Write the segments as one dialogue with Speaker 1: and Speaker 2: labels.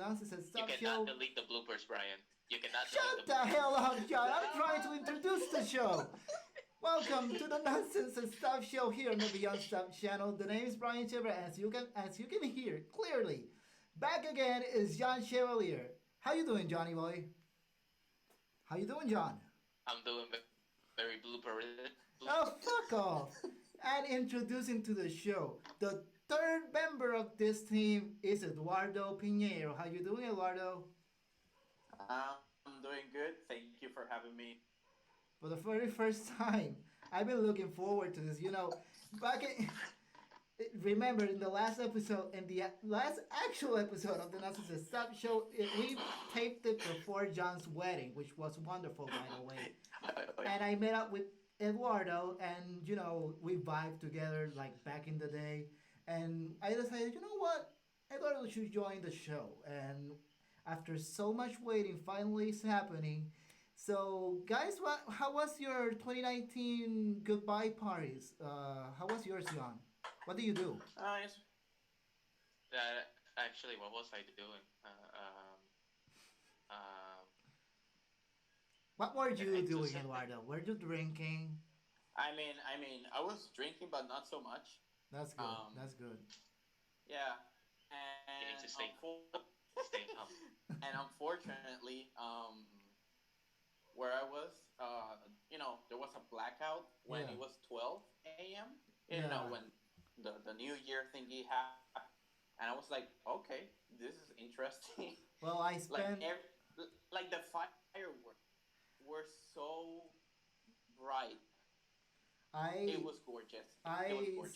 Speaker 1: Nonsense
Speaker 2: You
Speaker 1: Stuff
Speaker 2: cannot
Speaker 1: Show.
Speaker 2: delete the bloopers, Brian. You cannot delete the
Speaker 1: Shut the
Speaker 2: bloopers.
Speaker 1: hell up, John. I'm trying to introduce the show. Welcome to the Nonsense and Stuff Show here on the Beyond Stuff channel. The name is Bryan Chevalier, as you can hear clearly. Back again is John Chevalier. How you doing, Johnny boy? How you doing, John?
Speaker 2: I'm doing very blooper.
Speaker 1: Oh, fuck off! And introducing to the show, the third member of this team is Eduardo Piñeiro. How you doing, Eduardo?
Speaker 3: I'm doing good. Thank you for having me.
Speaker 1: For the very first time, I've been looking forward to this. Back in, remember in the last episode, in the last actual episode of the Nonsense Stop Show, we taped it before John's wedding, which was wonderful, by the way. And I met up with Eduardo, and we vibed together like back in the day. And I decided, you know what, Eduardo should join the show. And after so much waiting, finally it's happening. So, guys, how was your 2019 goodbye parties? How was yours, John? What do you do?
Speaker 3: Yes.
Speaker 2: Actually, what was I doing? Um,
Speaker 1: What were you
Speaker 2: it's
Speaker 1: doing,
Speaker 2: something.
Speaker 1: Eduardo? Were you drinking?
Speaker 3: I was drinking, but not so much.
Speaker 1: That's good.
Speaker 3: Um,
Speaker 1: That's good.
Speaker 3: yeah,
Speaker 2: You need to
Speaker 3: and
Speaker 2: stay home.
Speaker 3: unfortunately, where I was, there was a blackout when
Speaker 1: Yeah.
Speaker 3: it was 12 a.m.
Speaker 1: Yeah.
Speaker 3: When the New Year thingy happened, and I was like, okay, this is interesting.
Speaker 1: Well, I
Speaker 3: like
Speaker 1: spent
Speaker 3: every, like the fireworks were so bright. It
Speaker 1: I
Speaker 3: was gorgeous. It was
Speaker 1: I
Speaker 3: gorgeous.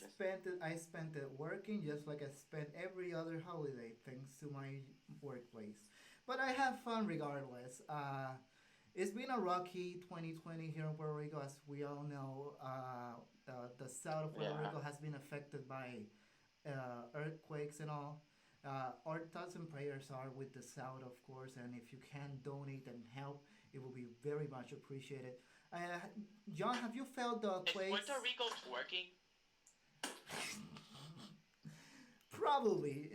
Speaker 1: spent it working just like I spent every other holiday thanks to my workplace. But I have fun regardless. It's been a rocky 2020 here in Puerto Rico, as we all know. The south of Puerto Rico
Speaker 3: Yeah.
Speaker 1: has been affected by earthquakes and all. Our thoughts and prayers are with the South, of course, and if you can donate and help, it will be very much appreciated. Uh, John, have you felt the
Speaker 2: Is Puerto
Speaker 1: quakes?
Speaker 2: Rico twerking?
Speaker 1: Probably.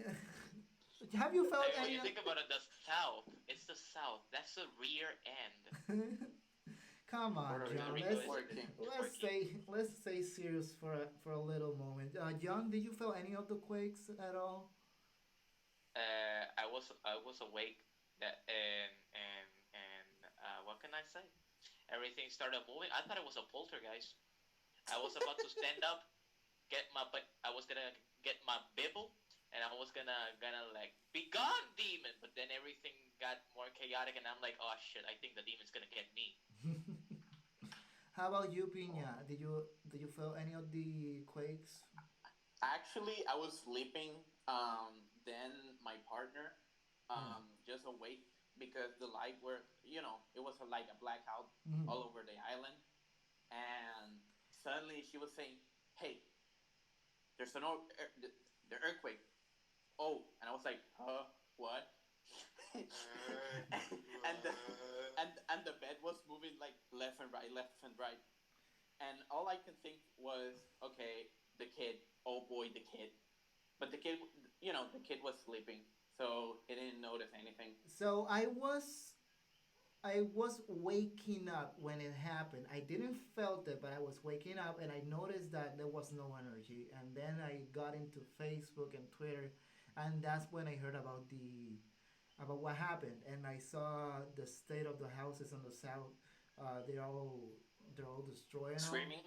Speaker 1: Have you
Speaker 2: I
Speaker 1: felt
Speaker 2: mean, when
Speaker 1: any?
Speaker 2: you think about it, the South. It's the South. That's the rear end.
Speaker 1: Come on,
Speaker 3: Puerto
Speaker 2: Puerto
Speaker 1: John.
Speaker 3: Rico
Speaker 2: Rico
Speaker 3: is
Speaker 1: Let's
Speaker 3: working.
Speaker 2: is
Speaker 1: let's
Speaker 2: twerking.
Speaker 1: say let's stay serious for a little moment. John, did you feel any of the quakes at all?
Speaker 2: I was awake that and what can I say? Everything started moving. I thought it was a poltergeist. I was about to stand up, but I was gonna get my bibble, and I was gonna like be gone, demon. But then everything got more chaotic, and I'm like, oh shit! I think the demon's gonna get me.
Speaker 1: How about you, Pina? Did you feel any of the quakes?
Speaker 3: Actually, I was sleeping. Then my partner,
Speaker 1: Yeah.
Speaker 3: just awake because the light were, it was like a blackout
Speaker 1: Mhm.
Speaker 3: all over the island, and suddenly she was saying, "Hey, there's the earthquake." Oh, and I was like, "Huh? What?" and the bed was moving like left and right, and all I can think was, okay, the kid. Oh boy, the kid. But the kid was sleeping, so he didn't notice anything.
Speaker 1: So I was waking up when it happened. I didn't felt it, but I was waking up and I noticed that there was no energy. And then I got into Facebook and Twitter, and that's when I heard about what happened. And I saw the state of the houses on the south. They're all destroyed and all.
Speaker 3: Screaming.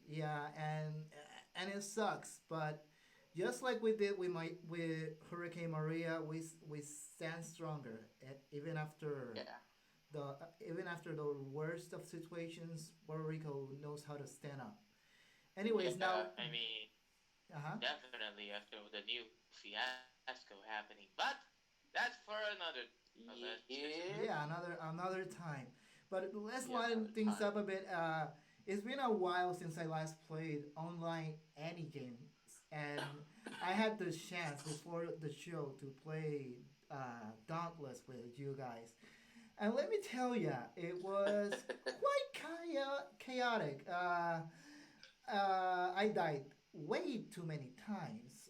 Speaker 1: Yeah, and it sucks, but just like we did with Hurricane Maria, we stand stronger, even after
Speaker 3: Yeah.
Speaker 1: the worst of situations. Puerto Rico knows how to stand up. Anyways,
Speaker 3: Yeah.
Speaker 1: now,
Speaker 2: I mean,
Speaker 1: uh huh,
Speaker 2: definitely after the new fiasco happening, but that's for another discussion.
Speaker 3: Yep.
Speaker 1: yeah, another time. But let's
Speaker 3: Yeah. Another
Speaker 1: lighten things up
Speaker 3: time.
Speaker 1: a bit. It's been a while since I last played online any games, and I had the chance before the show to play Dauntless with you guys. And let me tell ya, it was quite chaotic. I died way too many times.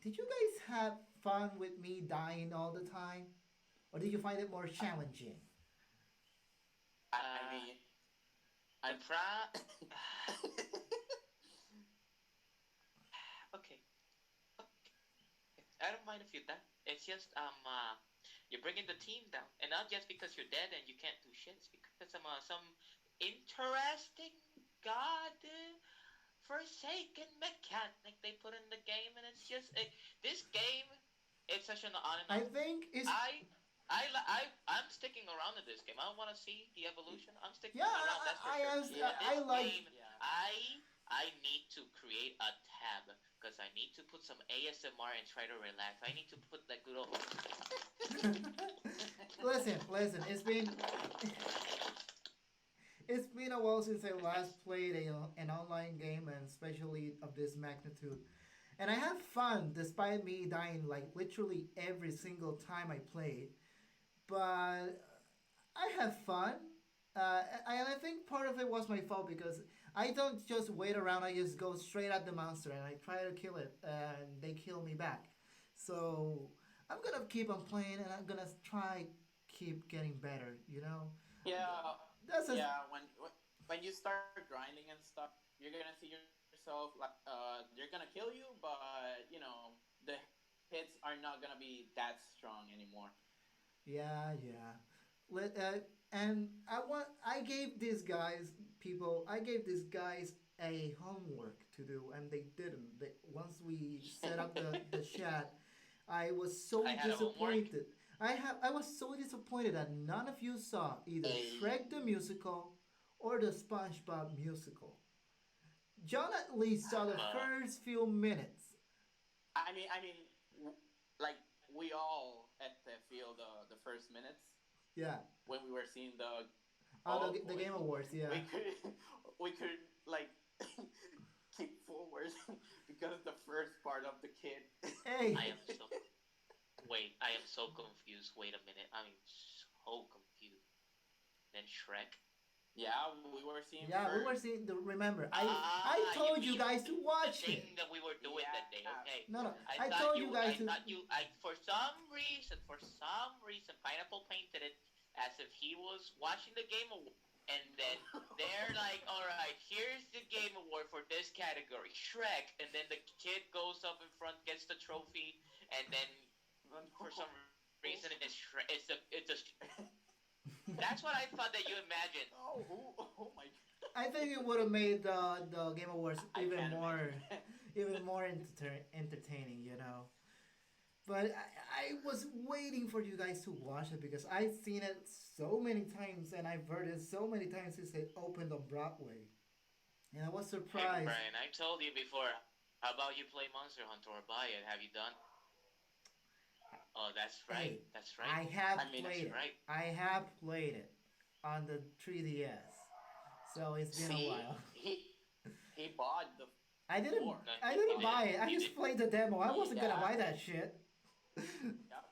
Speaker 1: Did you guys have fun with me dying all the time, or did you find it more challenging?
Speaker 3: I
Speaker 2: Uh,
Speaker 3: mean,
Speaker 2: the
Speaker 3: I'm.
Speaker 2: pra. Okay. Okay. I don't mind if you die. It's just you're bringing the team down, and not just because you're dead and you can't do shit. It's because some interesting god forsaken mechanic they put in the game, and it's just this game. It's such an on and
Speaker 1: I
Speaker 2: off.
Speaker 1: think it's
Speaker 2: I. I'm sticking around in this game. I want to see the evolution. I'm
Speaker 1: yeah.
Speaker 2: sticking around, that's for sure.
Speaker 3: Yeah,
Speaker 2: But this
Speaker 1: I like.
Speaker 2: game, I need to create a tab because I need to put some ASMR and try to relax. I need to put that good old.
Speaker 1: Listen. It's been a while since I last played an online game, and especially of this magnitude. And I have fun despite me dying like literally every single time I played. But I have fun. And I think part of it was my fault because I don't just wait around. I just go straight at the monster and I try to kill it, and they kill me back. So I'm gonna keep on playing, and I'm gonna try keep getting better. You know,
Speaker 3: yeah,
Speaker 1: that's a
Speaker 3: yeah. When you start grinding and stuff, you're gonna see yourself like they're gonna kill you, but the hits are not gonna be that strong anymore.
Speaker 1: yeah. And I gave these guys I gave these guys a homework to do, and they didn't. Once we set up the chat, I was
Speaker 2: I
Speaker 1: so
Speaker 2: had a homework.
Speaker 1: disappointed. I was so disappointed that none of you saw either
Speaker 3: Hey.
Speaker 1: Shrek the musical or the SpongeBob musical. John at least saw the
Speaker 2: Uh,
Speaker 1: first few minutes.
Speaker 3: I mean, like we all at the field the first minutes
Speaker 1: Yeah,
Speaker 3: when we were seeing the
Speaker 1: oh
Speaker 3: oh
Speaker 1: the
Speaker 3: boy,
Speaker 1: Game Awards. Yeah.
Speaker 3: we could we could like keep forward because the first part of the kid.
Speaker 1: Hey,
Speaker 2: I am so wait. I am so confused. Wait a minute. I'm so confused. Then Shrek.
Speaker 3: Yeah, we were seeing
Speaker 1: yeah, we
Speaker 3: first.
Speaker 1: were seeing the. Remember, I
Speaker 2: Ah, you
Speaker 1: told you
Speaker 2: mean
Speaker 1: guys to
Speaker 2: the
Speaker 1: watch
Speaker 2: thing
Speaker 1: it.
Speaker 2: that we were doing
Speaker 3: Yeah,
Speaker 2: that day? Okay.
Speaker 1: No,
Speaker 3: yeah.
Speaker 1: I told you guys
Speaker 2: I
Speaker 1: to.
Speaker 2: thought you, for some reason, Pineapple painted it as if he was watching the Game Award, and then they're like, "All right, here's the Game Award for this category, Shrek," and then the kid goes up in front, gets the trophy, and then for some reason it's Shrek. That's what I thought that you imagined.
Speaker 3: Oh my god.
Speaker 1: I think it would have made the Game Awards
Speaker 3: I can't imagine that.
Speaker 1: even more entertaining. You know. But I was waiting for you guys to watch it because I've seen it so many times, and I've heard it so many times since it opened on Broadway. And I was
Speaker 2: Hey,
Speaker 1: surprised.
Speaker 2: Brian, I told you before. How about you play Monster Hunter or buy it? Have you done? Oh, that's right.
Speaker 1: Hey,
Speaker 2: That's right.
Speaker 1: I have
Speaker 3: I mean,
Speaker 2: That's
Speaker 1: played it.
Speaker 2: right.
Speaker 1: I have played it on the 3DS. So it's been a
Speaker 3: see,
Speaker 1: while.
Speaker 3: he bought the
Speaker 1: I didn't
Speaker 3: four.
Speaker 2: No,
Speaker 1: I
Speaker 2: he
Speaker 1: didn't
Speaker 2: didn't.
Speaker 1: buy it. I
Speaker 2: He
Speaker 1: just
Speaker 2: did.
Speaker 1: played the demo. I wasn't gonna
Speaker 3: Yeah,
Speaker 1: buy that shit.
Speaker 3: yeah,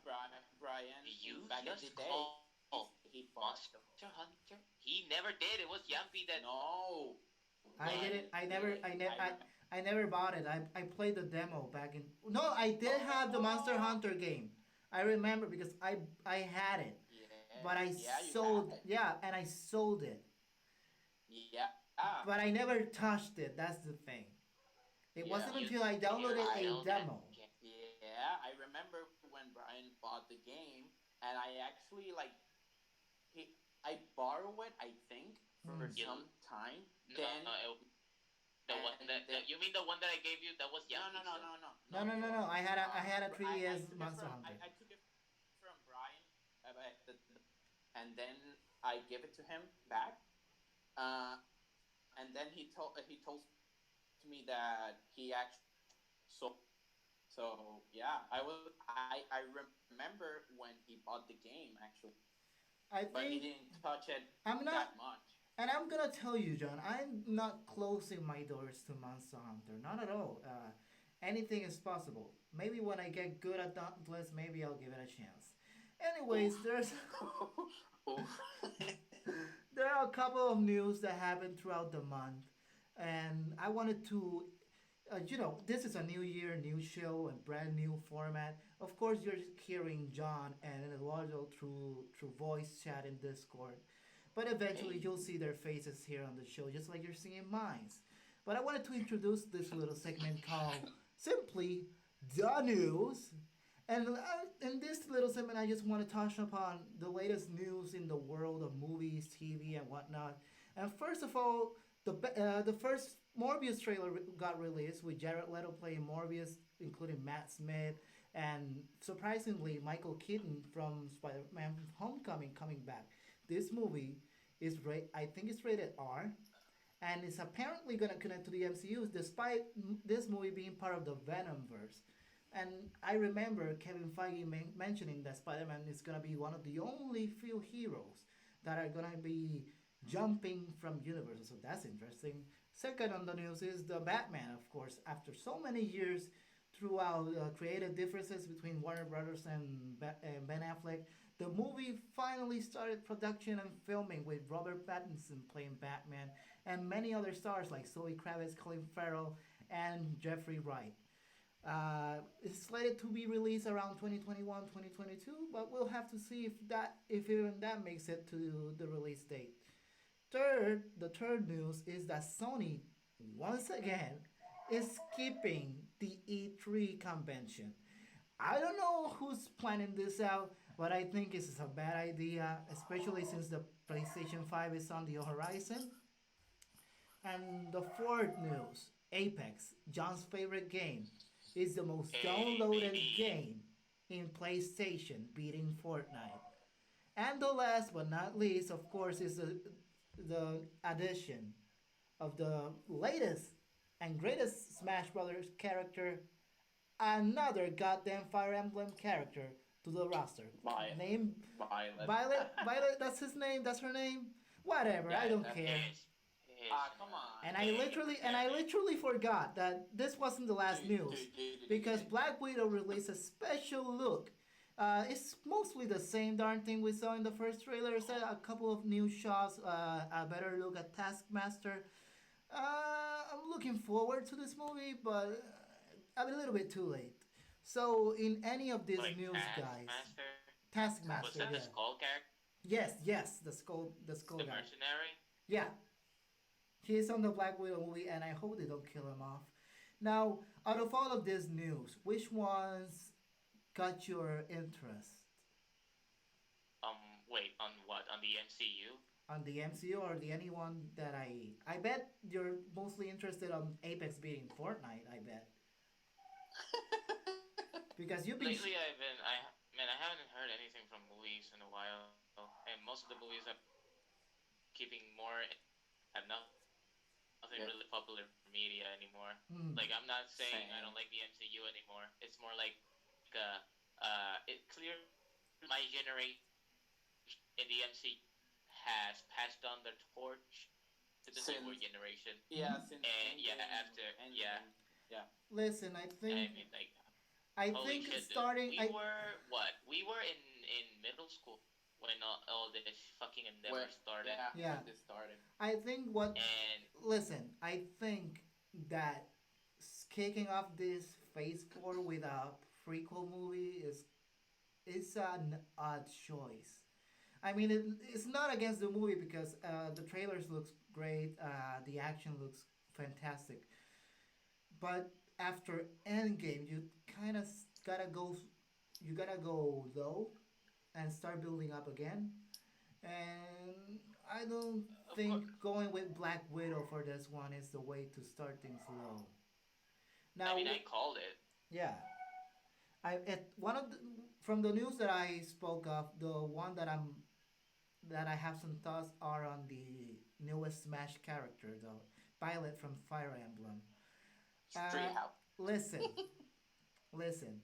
Speaker 3: Brian.
Speaker 2: You
Speaker 3: Back in the
Speaker 2: just
Speaker 3: day,
Speaker 2: called
Speaker 3: he bought
Speaker 2: Monster Hunter. He never did. It was Yampy that.
Speaker 3: no.
Speaker 1: I
Speaker 3: When
Speaker 1: didn't.
Speaker 3: really, I remember.
Speaker 1: I never bought it. I played the demo back in. No, I did have the Monster
Speaker 3: Oh,
Speaker 1: Hunter game. I remember because I had it, but
Speaker 3: yeah, yeah, you had it.
Speaker 1: and I sold it,
Speaker 3: Yeah,
Speaker 1: but I never touched it. That's the thing. It
Speaker 3: yeah.
Speaker 1: wasn't
Speaker 2: You
Speaker 1: until I downloaded
Speaker 2: didn't
Speaker 3: I
Speaker 1: a
Speaker 2: build that
Speaker 1: demo.
Speaker 2: game.
Speaker 3: Yeah, I remember when Brian bought the game, and I actually like he I borrowed it, I think, for
Speaker 1: Hmm.
Speaker 3: some
Speaker 2: You
Speaker 3: time.
Speaker 2: no,
Speaker 3: Then
Speaker 2: the one
Speaker 3: and
Speaker 2: that,
Speaker 3: then
Speaker 2: you mean the one that I gave you? That was
Speaker 3: no no
Speaker 2: Yampy
Speaker 3: no
Speaker 2: still.
Speaker 3: no no no.
Speaker 1: No. I had a
Speaker 3: I
Speaker 1: 3DS
Speaker 3: took it
Speaker 1: Monster
Speaker 3: from
Speaker 1: Hunter.
Speaker 3: I took it from Brian, and then I give it to him back. And then he told to me that he actually sold. So yeah, I remember when he bought the game actually,
Speaker 1: I
Speaker 3: but he
Speaker 1: think
Speaker 3: didn't touch it
Speaker 1: I'm not.
Speaker 3: that much.
Speaker 1: And I'm gonna tell you, John, I'm not closing my doors to Monster Hunter. Not at all. Anything is possible. Maybe when I get good at Dauntless, maybe I'll give it a chance.
Speaker 3: Oof,
Speaker 1: Anyways,
Speaker 3: oof.
Speaker 1: there are a couple of news that happened throughout the month, and I wanted to this is a new year, new show, and brand new format. Of course, you're hearing John and Eduardo through voice chat in Discord, but eventually
Speaker 3: Hey.
Speaker 1: you'll see their faces here on the show, just like you're seeing mine. But I wanted to introduce this little segment called simply the news. And in this little segment, I just want to touch upon the latest news in the world of movies, TV, and whatnot. And first of all, the first Morbius trailer got released with Jared Leto playing Morbius, including Matt Smith, and surprisingly Michael Keaton from Spider-Man: Homecoming coming back. This movie I think it's rated R, and it's apparently gonna connect to the MCU, despite this movie being part of the Venomverse. And I remember Kevin Feige mentioning that Spider-Man is gonna be one of the only few heroes that are gonna be jumping from universes. So that's interesting. Second on the news is the Batman, of course. After so many years, throughout creative differences between Warner Brothers and Ben Affleck, the movie finally started production and filming with Robert Pattinson playing Batman and many other stars like Zoe Kravitz, Colin Farrell, and Jeffrey Wright. It's slated to be released around 2021, 2022, but we'll have to see if even that makes it to the release date. The third news is that Sony once again is skipping the E3 convention. I don't know who's planning this out, but I think it's a bad idea, especially since the PlayStation 5 is on the horizon. And the fourth news, Apex, John's favorite game, is the most
Speaker 2: Hey,
Speaker 1: downloaded
Speaker 2: baby.
Speaker 1: game in PlayStation, beating Fortnite. And the last but not least, of course, is the addition of the latest and greatest Smash Brothers character, another goddamn Fire Emblem character to the roster.
Speaker 3: Violet.
Speaker 1: Name
Speaker 3: Violet.
Speaker 1: Violet, that's his name, that's her name. Whatever, I
Speaker 3: Yeah,
Speaker 1: don't
Speaker 3: that's
Speaker 1: care.
Speaker 3: it.
Speaker 2: His, his,
Speaker 3: Ah, come on.
Speaker 1: And I literally forgot that this wasn't the last news because
Speaker 3: Dude.
Speaker 1: Black Widow released a special look. It's mostly the same darn thing we saw in the first trailer. It's a couple of new shots, a better look at Taskmaster. I'm looking forward to this movie, but I'm a little bit too late. So, in any of these
Speaker 2: like
Speaker 1: news, guys,
Speaker 2: Taskmaster. Was
Speaker 1: Taskmaster,
Speaker 2: that the
Speaker 1: yeah,
Speaker 2: Skull character?
Speaker 1: yes, the skull
Speaker 2: The
Speaker 1: guy,
Speaker 2: mercenary?
Speaker 1: yeah, he's on the Black Widow movie, and I hope they don't kill him off. Now, out of all of this news, which ones got your interest
Speaker 2: Wait, on what? On the MCU?
Speaker 1: on the MCU or the anyone that I bet you're mostly interested on Apex beating Fortnite. I bet because you've been
Speaker 2: Lately, man, I haven't heard anything from movies in a while, and most of the movies I'm keeping more have nothing really popular media anymore. Like I'm not saying I don't
Speaker 1: hmm,
Speaker 2: like the MCU anymore.
Speaker 3: Same.
Speaker 2: It's more like it clearly my generation in the MCU has passed on the torch to the newer
Speaker 3: Since
Speaker 2: generation,
Speaker 3: yeah,
Speaker 1: hmm.
Speaker 3: since
Speaker 2: and yeah, after
Speaker 3: Endgame,
Speaker 2: yeah,
Speaker 3: Endgame. Yeah.
Speaker 1: Listen,
Speaker 2: I mean like
Speaker 1: I
Speaker 2: holy
Speaker 1: think
Speaker 2: shit, dude.
Speaker 1: starting
Speaker 2: We
Speaker 1: I
Speaker 2: were what? We were in middle school when all this fucking endeavor
Speaker 3: Where
Speaker 2: started,
Speaker 3: yeah,
Speaker 1: yeah,
Speaker 3: when this started.
Speaker 1: I think what
Speaker 2: and
Speaker 1: listen, I think that kicking off this Phase 4 with a prequel movie is an odd choice. I mean, it's not against the movie because the trailers looks great, the action looks fantastic, but after Endgame, kind of gotta go, you gotta go low and start building up again. And I don't
Speaker 2: of course,
Speaker 1: think going with Black Widow for this one is the way to start things low.
Speaker 2: I
Speaker 1: Now,
Speaker 2: mean I called it.
Speaker 1: yeah, I at one of the, from the news that I spoke of, the one that I have some thoughts are on the newest Smash character, the Violet from Fire Emblem. Uh,
Speaker 3: Treehouse.
Speaker 1: listen, listen.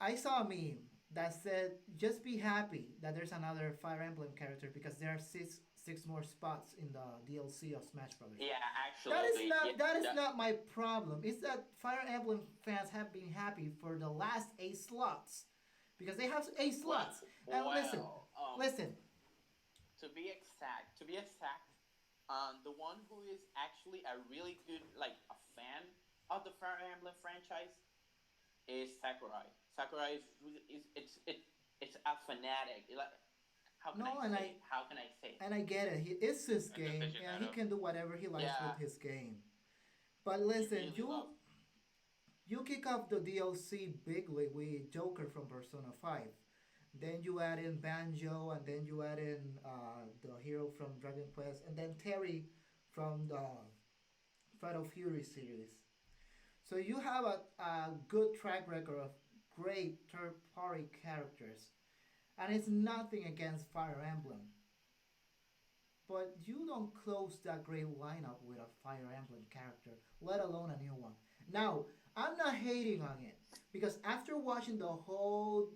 Speaker 1: I saw a meme that said, "Just be happy that there's another Fire Emblem character because there are six more spots in the DLC of Smash Brothers."
Speaker 3: Yeah,
Speaker 1: That is
Speaker 3: actually, yeah.
Speaker 1: not that is not my problem. It's that Fire Emblem fans have been happy for the last 8 slots because they have 8 slots. And listen,
Speaker 3: Well,
Speaker 1: listen.
Speaker 3: to be exact, the one who is actually a really good like a fan of the Fire Emblem franchise is Sakurai. Sakurai is it's a fanatic. Like, how can I
Speaker 1: No,
Speaker 3: say it? How can I say it?
Speaker 1: and I get it. It's his
Speaker 2: An
Speaker 1: game, and he
Speaker 2: aficionado.
Speaker 1: can do whatever he likes with
Speaker 3: Yeah,
Speaker 1: his game. But
Speaker 3: he
Speaker 1: listen,
Speaker 3: really loves.
Speaker 1: you kick off the DLC bigly with Joker from Persona 5. Then you add in Banjo, and then you add in the hero from Dragon Quest, and then Terry from the Fatal Fury series. So you have a good track record of great third party characters. And it's nothing against Fire Emblem. But you don't close that great lineup with a Fire Emblem character, let alone a new one. Now, I'm not hating on it because after watching the whole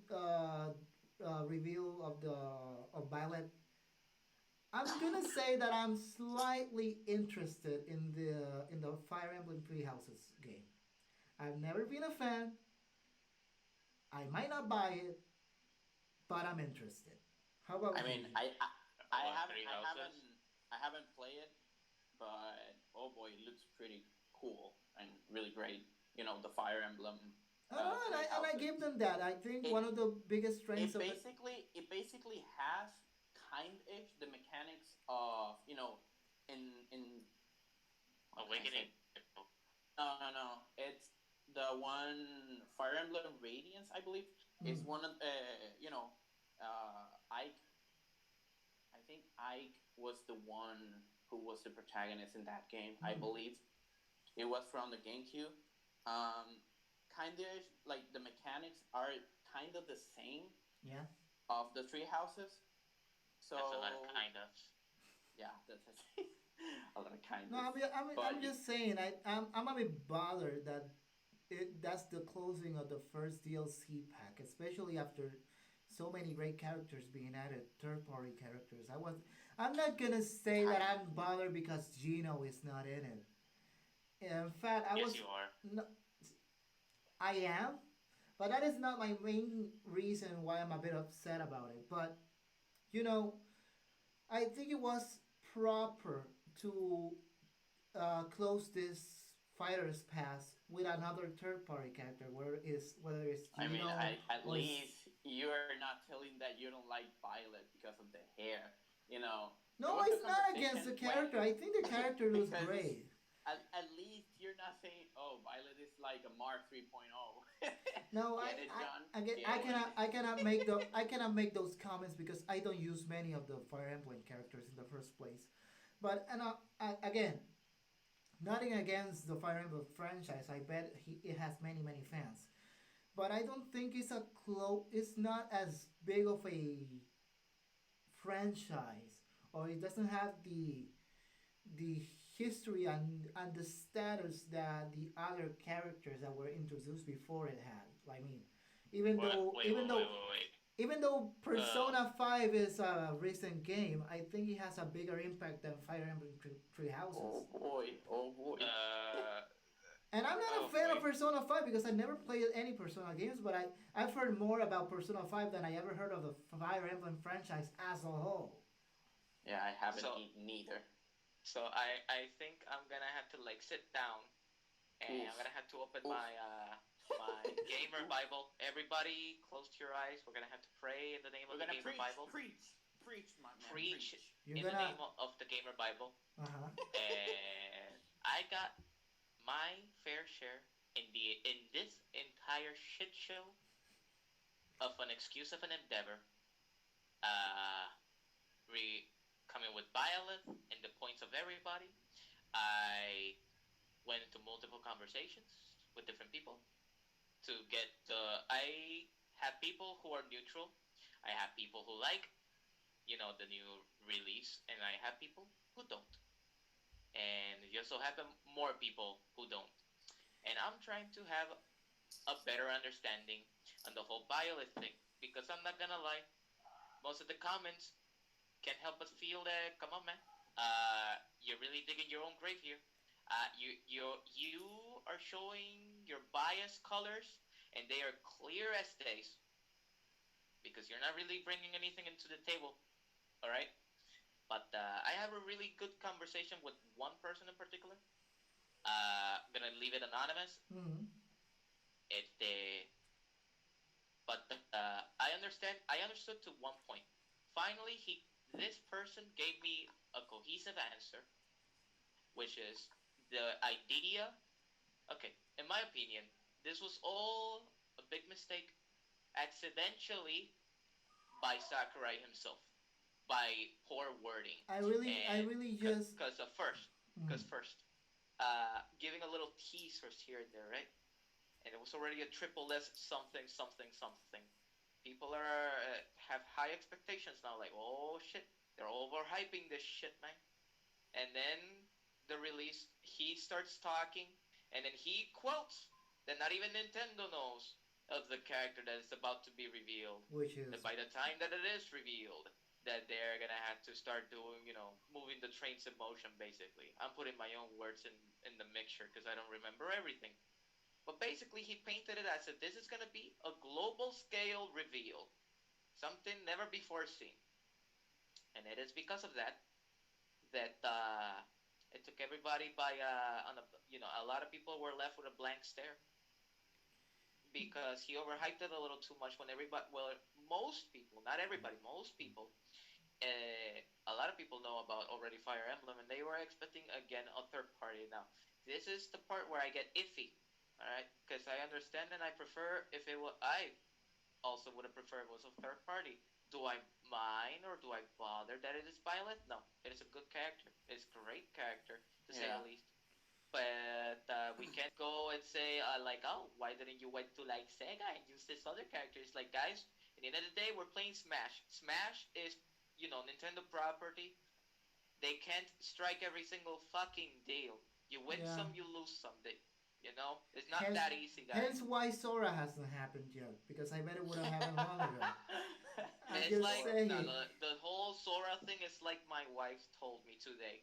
Speaker 1: reveal of the of Violet, I'm gonna say that I'm slightly interested in the Fire Emblem Three Houses game. I've never been a fan. I might not buy it, but I'm interested. How
Speaker 3: I
Speaker 1: about you?
Speaker 3: mean, I
Speaker 2: What,
Speaker 3: haven't
Speaker 2: Three Houses?
Speaker 3: I haven't played it, but oh boy, it looks pretty cool and really great. You know, the Fire Emblem
Speaker 1: No, no,
Speaker 3: Three
Speaker 1: and I
Speaker 3: Houses.
Speaker 1: give them that. I think
Speaker 3: It
Speaker 1: one of the biggest strengths of the.
Speaker 3: it basically has kind of the mechanics of, you know, in how can I say?
Speaker 2: Awakening.
Speaker 3: No. It's the one Fire Emblem Radiance, I believe, is
Speaker 1: Mm,
Speaker 3: one of you know, Ike. I think Ike was the one who was the protagonist in that game. I
Speaker 1: mm,
Speaker 3: believe it was from the GameCube. Um, kind of like the mechanics are kind of the same
Speaker 1: yeah.
Speaker 3: of the three houses.
Speaker 2: That's a lot of
Speaker 3: So
Speaker 2: kind of.
Speaker 3: yeah, that's a lot of kind
Speaker 1: No,
Speaker 3: of.
Speaker 1: I'm
Speaker 3: But
Speaker 1: just saying. I'm a bit bothered that that's the closing of the first DLC pack, especially after so many great characters being added, third party characters. I'm not gonna say that
Speaker 3: I
Speaker 1: I'm bothered because Gino is not in it. In fact,
Speaker 2: Yes, you are.
Speaker 1: no, I am, but that is not my main reason why I'm a bit upset about it. But you know, I think it was proper to close this fighter's pass with another third party character, whether it's
Speaker 3: I mean,
Speaker 1: Gino
Speaker 3: at
Speaker 1: or
Speaker 3: least you're not telling that you don't like Violet because of the hair. You know, there
Speaker 1: no,
Speaker 3: was a
Speaker 1: it's not
Speaker 3: conversation
Speaker 1: against the
Speaker 3: when
Speaker 1: character. I think the character looks
Speaker 3: because it's
Speaker 1: great.
Speaker 3: at least you're not saying, "Oh, Violet is like a Mark 3.0."
Speaker 1: No,
Speaker 3: Get it, John?
Speaker 1: again,
Speaker 3: Get it?
Speaker 1: I cannot make those comments because I don't use many of the Fire Emblem characters in the first place. But again, nothing against the Fire Emblem franchise. I bet it has many fans. But I don't think it's a it's not as big of a franchise, or it doesn't have the history and the status that the other characters that were introduced before it had. I mean, even
Speaker 2: What?
Speaker 1: though
Speaker 2: Wait,
Speaker 1: even
Speaker 2: wait,
Speaker 1: though
Speaker 2: wait, wait, wait.
Speaker 1: even though
Speaker 2: Uh,
Speaker 1: Persona 5 is a recent game, I think it has a bigger impact than Fire Emblem Three Houses.
Speaker 3: Oh boy! Oh boy!
Speaker 2: uh,
Speaker 1: And I'm not a
Speaker 2: oh
Speaker 1: fan
Speaker 2: boy.
Speaker 1: of Persona 5 because I never played any Persona games, but I've heard more about Persona 5 than I ever heard of the Fire Emblem franchise as a whole.
Speaker 3: Yeah, I haven't
Speaker 2: So,
Speaker 3: eaten either.
Speaker 2: I think I'm gonna have to like sit down and
Speaker 3: Oof!
Speaker 2: I'm gonna have to open
Speaker 3: Oof!
Speaker 2: my gamer
Speaker 3: Oof!
Speaker 2: Bible. Everybody, close your eyes. We're gonna have to pray in the name
Speaker 3: We're
Speaker 2: of the
Speaker 3: gonna
Speaker 2: gamer Bible.
Speaker 3: preach, my man,
Speaker 2: Preach
Speaker 3: preach.
Speaker 1: You're
Speaker 2: in the
Speaker 1: gonna.
Speaker 2: name of the gamer Bible.
Speaker 1: Uh huh.
Speaker 2: And I got my fair share in this entire shit show of an excuse of an endeavor. Uh, re coming with violence and the points of everybody. I went into multiple conversations with different people to get the. I have people who are neutral. I have people who like, the new release, and I have people who don't. And it just so happen more people who don't. And I'm trying to have a better understanding on the whole violence thing because I'm not gonna lie, most of the comments can help us feel that. Come on, man. You're really digging your own grave here. You are showing your biased colors, and they are clear as days because you're not really bringing anything into the table. All right. But I have a really good conversation with one person in particular, Gonna leave it anonymous.
Speaker 1: Mm-hmm.
Speaker 2: Este, but I understand. I understood to one point. Finally, this person gave me a cohesive answer, which is the idea. Okay, in my opinion, this was all a big mistake, accidentally by Sakurai himself, by poor wording,
Speaker 1: I
Speaker 2: and
Speaker 1: really just.
Speaker 2: because first,
Speaker 1: Mm,
Speaker 2: giving a little teasers here and there, right? And it was already a triple S something something something. People have high expectations now, like oh shit, they're overhyping this shit, man. And then the release, he starts talking, and then he quotes that not even Nintendo knows of the character that is about to be revealed.
Speaker 1: which
Speaker 2: That
Speaker 1: is.
Speaker 2: by the time that it is revealed, that they're gonna have to start doing, moving the trains in motion. Basically, I'm putting my own words in the mixture because I don't remember everything. But basically, he painted it as if this is gonna be a global scale reveal, something never before seen, and it is because of that that it took everybody by on a a lot of people were left with a blank stare because he overhyped it a little too much when everybody, well, most people, not everybody, most people, a lot of people know about already Fire Emblem, and they were expecting again a third party. Now this is the part where I get iffy, all right, because I understand and I prefer if it was, I also would have preferred it was a third party. Do I mind or do I bother that it is Violet? No, it is a good character. It's a great character to say the
Speaker 3: Yeah.
Speaker 2: least. But we can't go and say like, oh, why didn't you went to like Sega and use this other character? It's like, guys, at the end of the day, we're playing Smash. Smash is Nintendo property. They can't strike every single fucking deal. You win
Speaker 1: Yeah.
Speaker 2: some, you lose some. It's not
Speaker 1: Hence,
Speaker 2: that easy, guys.
Speaker 1: hence why Sora hasn't happened yet. Because I bet it would have happened long ago. I'm
Speaker 2: It's
Speaker 1: just
Speaker 2: like
Speaker 3: Sora.
Speaker 2: no,
Speaker 1: saying.
Speaker 2: the whole Sora thing is like my wife told me today.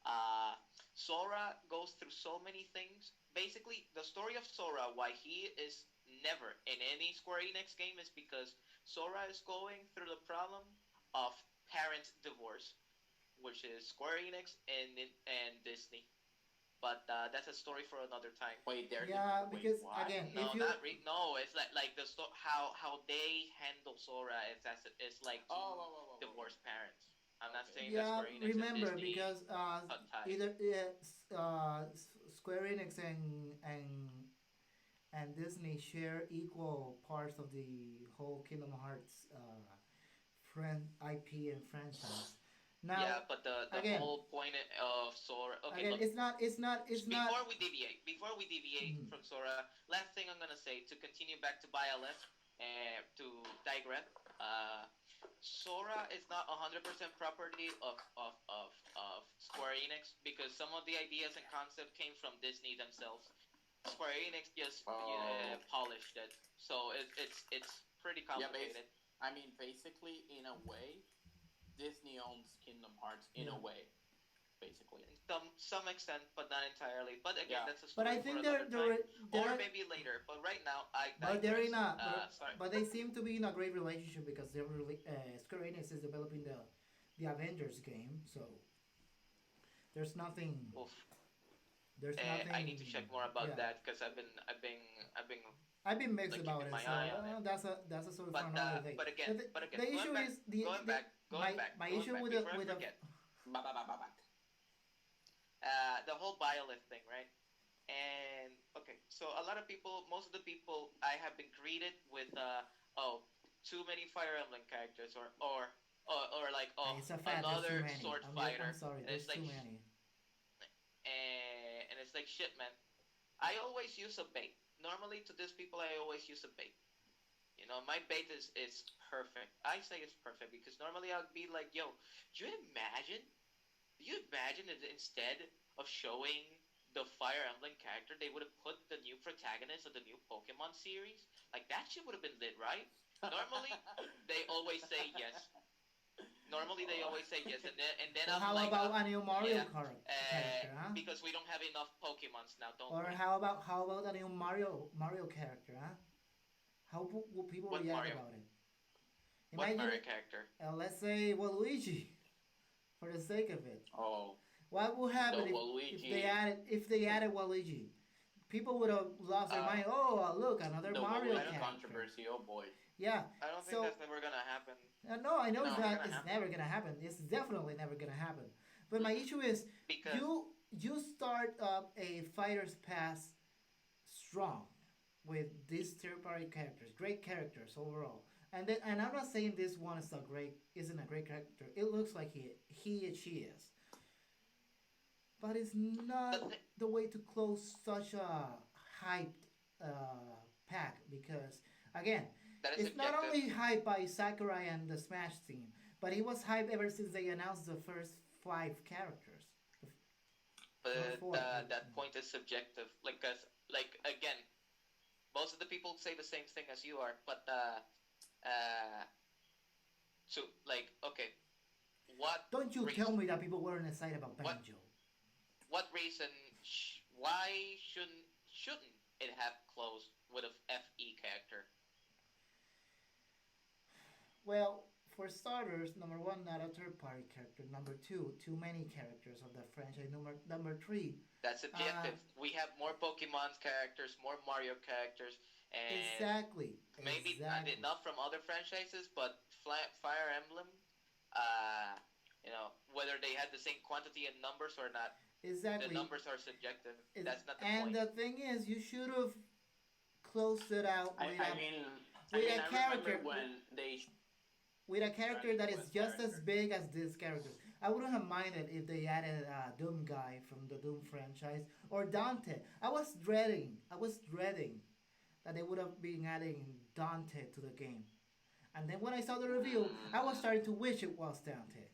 Speaker 2: Uh, Sora goes through so many things. Basically, the story of Sora, why he is never in any Square Enix game, is because Sora is going through the problem of parent divorce, which is Square Enix and Disney. But that's a story for another time.
Speaker 3: Wait,
Speaker 1: Yeah,
Speaker 3: wait,
Speaker 1: because
Speaker 3: what?
Speaker 1: again, if
Speaker 2: No,
Speaker 1: you.
Speaker 2: no. It's like how they handle Sora. It's like two
Speaker 3: Oh, whoa, whoa, whoa, whoa,
Speaker 2: divorced parents. I'm
Speaker 3: whoa.
Speaker 2: not
Speaker 3: Okay.
Speaker 2: saying that
Speaker 1: Yeah,
Speaker 2: Square Enix and
Speaker 1: remember
Speaker 2: Disney
Speaker 1: because
Speaker 2: cut ties.
Speaker 1: either Square Enix and Disney share equal parts of the whole Kingdom Hearts friend IP and franchise. Now,
Speaker 2: Yeah, but the
Speaker 1: again,
Speaker 2: whole point of Sora. Okay,
Speaker 1: again,
Speaker 2: look.
Speaker 1: it's not.
Speaker 2: Before we deviate
Speaker 1: Mm,
Speaker 2: from Sora, last thing I'm gonna say to continue back to Byleth, to digress. Uh, Sora is not 100% property of Square Enix because some of the ideas and concept came from Disney themselves. Square Enix just
Speaker 3: Oh.
Speaker 2: polished it, so it's pretty
Speaker 3: Yeah,
Speaker 2: complicated.
Speaker 3: I mean, basically, in a way, Disney owns Kingdom Hearts in
Speaker 1: yeah,
Speaker 3: a way, basically.
Speaker 2: In some extent, but not entirely. But again,
Speaker 3: Yeah.
Speaker 2: that's a
Speaker 1: but I
Speaker 2: story for
Speaker 1: think
Speaker 2: another time,
Speaker 1: they're
Speaker 2: or maybe later. But right now, I
Speaker 1: but they're in
Speaker 2: digress.
Speaker 1: a
Speaker 2: Sorry.
Speaker 1: but they seem to be in a great relationship because Square Enix is developing the Avengers game, so there's nothing
Speaker 2: Oof.
Speaker 1: there's
Speaker 2: I
Speaker 1: nothing
Speaker 2: need to check more about
Speaker 1: yeah.
Speaker 2: that because I've been
Speaker 1: I've been mixed
Speaker 2: like
Speaker 1: about
Speaker 2: keeping
Speaker 1: it,
Speaker 2: my
Speaker 1: so
Speaker 2: eye on it.
Speaker 1: that's a story for another day.
Speaker 2: But again,
Speaker 1: The issue is my issue with
Speaker 2: before I
Speaker 1: the
Speaker 2: forget,
Speaker 3: Back.
Speaker 2: the whole Byleth thing, right? And okay, so a lot of people, most of the people, I have been greeted with, oh, too many Fire Emblem characters, or like, oh,
Speaker 1: it's a fact. There's too
Speaker 2: another
Speaker 1: many.
Speaker 2: sword
Speaker 1: I'm
Speaker 2: fighter,
Speaker 1: sorry.
Speaker 2: and
Speaker 1: There's
Speaker 2: it's
Speaker 1: too
Speaker 2: like,
Speaker 1: many.
Speaker 2: and it's like shit, man. I always use a bait. Normally, to these people, I always use a bait. My bait is perfect. I say it's perfect because normally I'll be like, yo, do you imagine if instead of showing the Fire Emblem character, they would have put the new protagonist of the new Pokemon series? Like that shit would have been lit, right? Normally, they always say yes. Normally, they always say yes, and then
Speaker 1: Or
Speaker 2: I'm
Speaker 1: how
Speaker 2: like,
Speaker 1: about a new Mario
Speaker 2: yeah,
Speaker 1: character, huh?
Speaker 2: because we don't have enough Pokemons now, don't
Speaker 1: Or
Speaker 2: we?
Speaker 1: how about a new Mario character, huh? How will people
Speaker 2: What
Speaker 1: react
Speaker 2: Mario?
Speaker 1: about it?
Speaker 2: What
Speaker 1: Imagine,
Speaker 2: Mario character?
Speaker 1: let's say, well, Luigi, for the sake of it.
Speaker 3: Oh.
Speaker 1: What would
Speaker 3: No
Speaker 1: happen if they
Speaker 3: Waluigi.
Speaker 1: added Waluigi? People would have lost their
Speaker 2: Uh,
Speaker 1: mind. Oh, look, another
Speaker 3: The
Speaker 1: Mario
Speaker 2: I
Speaker 3: Waluigi
Speaker 2: don't.
Speaker 1: character.
Speaker 3: controversy. Oh boy.
Speaker 1: Yeah.
Speaker 2: I don't think
Speaker 1: So
Speaker 2: that's never gonna happen.
Speaker 1: no, I know
Speaker 2: It's
Speaker 1: it's
Speaker 3: No.
Speaker 2: never
Speaker 1: not.
Speaker 2: gonna
Speaker 1: It's
Speaker 2: happen.
Speaker 1: never gonna happen. It's definitely never gonna happen. But my
Speaker 2: Hmm.
Speaker 1: issue is
Speaker 2: Because
Speaker 1: you start up a fighter's pass strong with these third party characters, great characters overall. And I'm not saying this one isn't a great character. It looks like she is, but it's
Speaker 2: the
Speaker 1: not
Speaker 2: thing
Speaker 1: the way to close such a hyped pack because again,
Speaker 2: that is
Speaker 1: it's not
Speaker 2: subjective.
Speaker 1: only hyped by Sakurai and the Smash team, but it was hyped ever since they announced the first five characters, the first
Speaker 2: But
Speaker 1: four.
Speaker 2: that point is subjective. Like again, most of the people say the same thing as you are. But uh, so like okay, what
Speaker 1: Don't you tell
Speaker 2: reason?
Speaker 1: me that people weren't excited about
Speaker 2: What
Speaker 1: Banjo.
Speaker 2: what reason? Why shouldn't it have closed with a FE character?
Speaker 1: Well, for starters, number one, not a third party character. Number two, too many characters of the franchise. Number three,
Speaker 2: That's
Speaker 1: uh,
Speaker 2: subjective. We have more Pokemon characters, more Mario characters, and
Speaker 1: exactly,
Speaker 2: maybe not
Speaker 1: exactly,
Speaker 2: enough from other franchises, but Fire Emblem, uh, whether they had the same quantity and numbers or not, the
Speaker 1: exactly.
Speaker 2: numbers are subjective.
Speaker 1: Is
Speaker 2: That's not the
Speaker 1: and
Speaker 2: point.
Speaker 1: the thing is, you should have closed it out
Speaker 3: I, I mean,
Speaker 1: with a
Speaker 3: I remember
Speaker 1: character
Speaker 3: when they
Speaker 1: with a character that is
Speaker 3: with
Speaker 1: just as
Speaker 3: character.
Speaker 1: big as this character. I wouldn't have minded if they added a Doom guy from the Doom franchise or Dante. I was dreading that they would have been adding Dante to the game. And then when I saw the review, I was
Speaker 3: Mm,
Speaker 1: starting to wish it was Dante.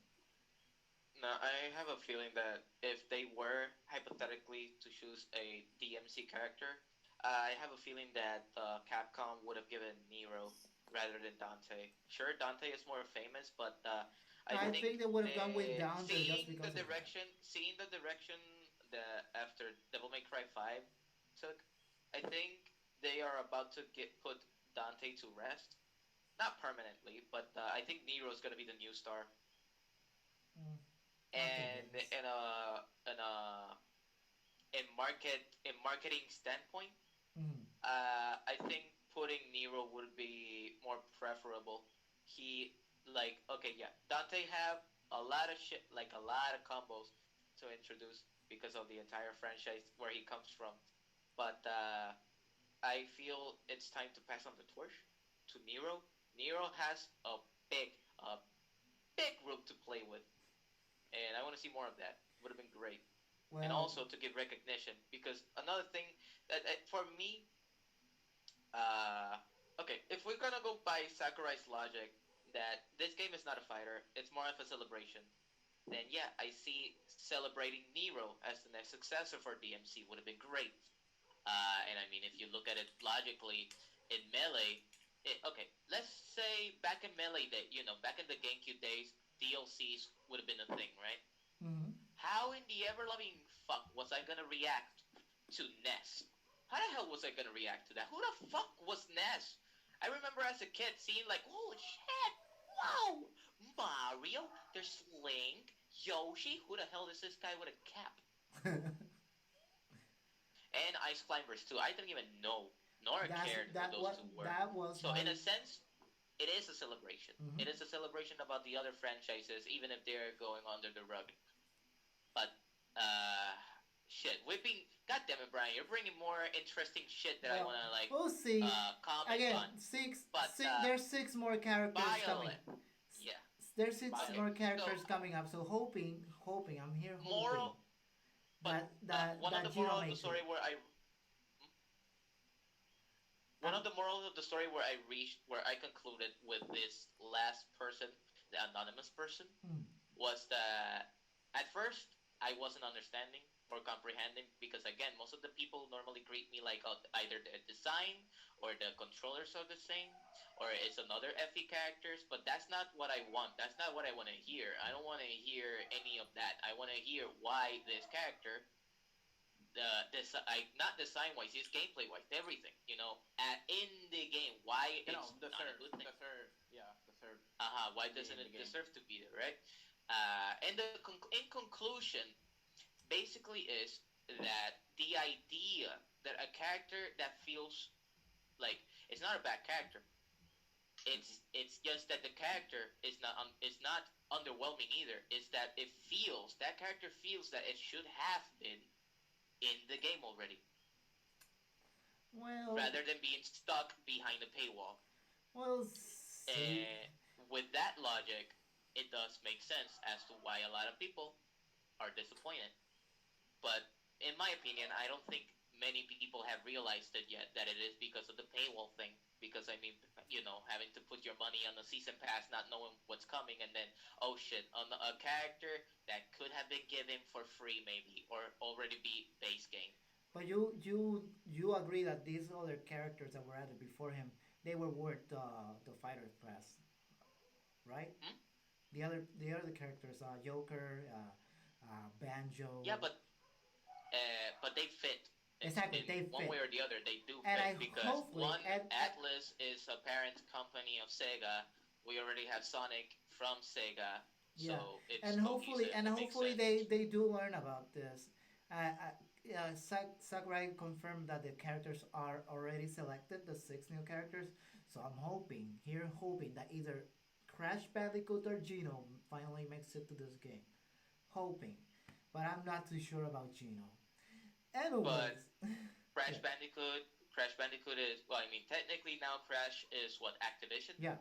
Speaker 2: No, I have a feeling that if they were hypothetically to choose a DMC character, I have a feeling that Capcom would have given Nero rather than Dante. Sure, Dante is more famous, but I
Speaker 1: I
Speaker 2: think
Speaker 1: think they would have gone with Dante just because of that.
Speaker 2: seeing the direction the after Devil May Cry 5 took, I think they are about to get put Dante to rest. Not permanently, but I think Nero is gonna be the new star.
Speaker 1: Mm, okay,
Speaker 2: And
Speaker 1: guys.
Speaker 2: in a in marketing standpoint,
Speaker 1: Mm.
Speaker 2: I think putting Nero would be more preferable. He okay, yeah, Dante have a lot of shit, like a lot of combos to introduce because of the entire franchise where he comes from. But I feel it's time to pass on the torch to Nero. Nero has a big room to play with, and I want to see more of that. Would have been great, and
Speaker 1: Well,
Speaker 2: also to give recognition because another thing that for me, okay, if we're gonna go by Sakurai's logic that this game is not a fighter, it's more of a celebration, then yeah, I see celebrating Nero as the next successor for DMC would have been great. And I mean, if you look at it logically, in Melee, okay, let's say back in Melee that back in the GameCube days, DLCs would have been a thing, right?
Speaker 1: mm-hmm.
Speaker 2: How in the ever loving fuck was I gonna react to Ness? How the hell was I gonna react to that? Who the fuck was Ness? I remember as a kid seeing like, oh shit, wow, Mario, there's Link, Yoshi. Who the hell is this guy with a cap? And Ice Climbers too. I didn't even know nor
Speaker 1: That's
Speaker 2: cared who
Speaker 1: that
Speaker 2: those
Speaker 1: what
Speaker 2: two were.
Speaker 1: that was
Speaker 2: So
Speaker 1: my.
Speaker 2: in a sense, it is a celebration.
Speaker 1: Mm-hmm.
Speaker 2: It is a celebration about the other franchises, even if they're going under the rug. But uh, shit, whipping. God damn it, Brian, you're bringing more interesting shit that I
Speaker 1: Well,
Speaker 2: wanna like
Speaker 1: we'll see.
Speaker 2: comment
Speaker 1: Again,
Speaker 2: on.
Speaker 1: six,
Speaker 2: But
Speaker 1: six. There's six more characters coming.
Speaker 2: Violet, yeah.
Speaker 1: There's six
Speaker 2: Okay,
Speaker 3: Violet.
Speaker 1: more
Speaker 2: so
Speaker 1: characters coming up. So hoping. I'm here hoping
Speaker 2: moral, but
Speaker 1: that that
Speaker 2: one of the
Speaker 1: that Giro
Speaker 2: moral of the
Speaker 1: makes it.
Speaker 2: story where one
Speaker 1: Um.
Speaker 2: of the morals of the story where I reached, where I concluded with this last person, the anonymous person,
Speaker 1: Mm,
Speaker 2: was that at first I wasn't understanding or comprehending because again, most of the people normally greet me like either the design or the controllers are the same or it's another FE characters, but that's not what I want. That's not what I want to hear. I don't want to hear any of that. I want to hear why this character this I not design wise, just gameplay wise, everything. In the game, why it's not a good thing.
Speaker 3: Deserve
Speaker 2: Why
Speaker 3: to be
Speaker 2: doesn't
Speaker 3: in
Speaker 2: it
Speaker 3: the game.
Speaker 2: deserve to be there, right? In conclusion, basically is that the idea that a character that feels like it's not a bad character. It's just that the character is not underwhelming either. It's that it feels that character feels that it should have been in the game already,
Speaker 1: Well,
Speaker 2: rather than being stuck behind a paywall.
Speaker 1: well, see.
Speaker 2: And with that logic, it does make sense as to why a lot of people are disappointed. But in my opinion, I don't think many people have realized it yet that it is because of the paywall thing. Because I mean, having to put your money on the season pass, not knowing what's coming, and then oh shit, on a character that could have been given for free maybe, or already be base game.
Speaker 1: But you agree that these other characters that were added before him, they were worth the fighter press, right?
Speaker 2: Hmm?
Speaker 1: The other characters, Joker, Banjo.
Speaker 2: Yeah, but they fit
Speaker 1: Exactly,
Speaker 2: in
Speaker 1: they
Speaker 2: one way
Speaker 1: fit,
Speaker 2: or the other. They do
Speaker 1: and
Speaker 2: fit
Speaker 1: I
Speaker 2: because
Speaker 1: hopefully
Speaker 2: one, Atlas is a parent company of Sega. We already have Sonic from Sega,
Speaker 1: yeah,
Speaker 2: so it's
Speaker 1: and hopefully
Speaker 2: cohesive.
Speaker 1: and
Speaker 2: It makes
Speaker 1: hopefully
Speaker 2: sense.
Speaker 1: they do learn about this. Sakurai confirmed that the characters are already selected, the six new characters. So I'm hoping that either Crash Bandicoot or Gino finally makes it to this game. Hoping, but I'm not too sure about Gino.
Speaker 2: But
Speaker 1: Anyways,
Speaker 2: Crash
Speaker 1: yeah,
Speaker 2: Bandicoot, Crash Bandicoot is, well, I mean, technically now Crash is what, Activision?
Speaker 1: yeah,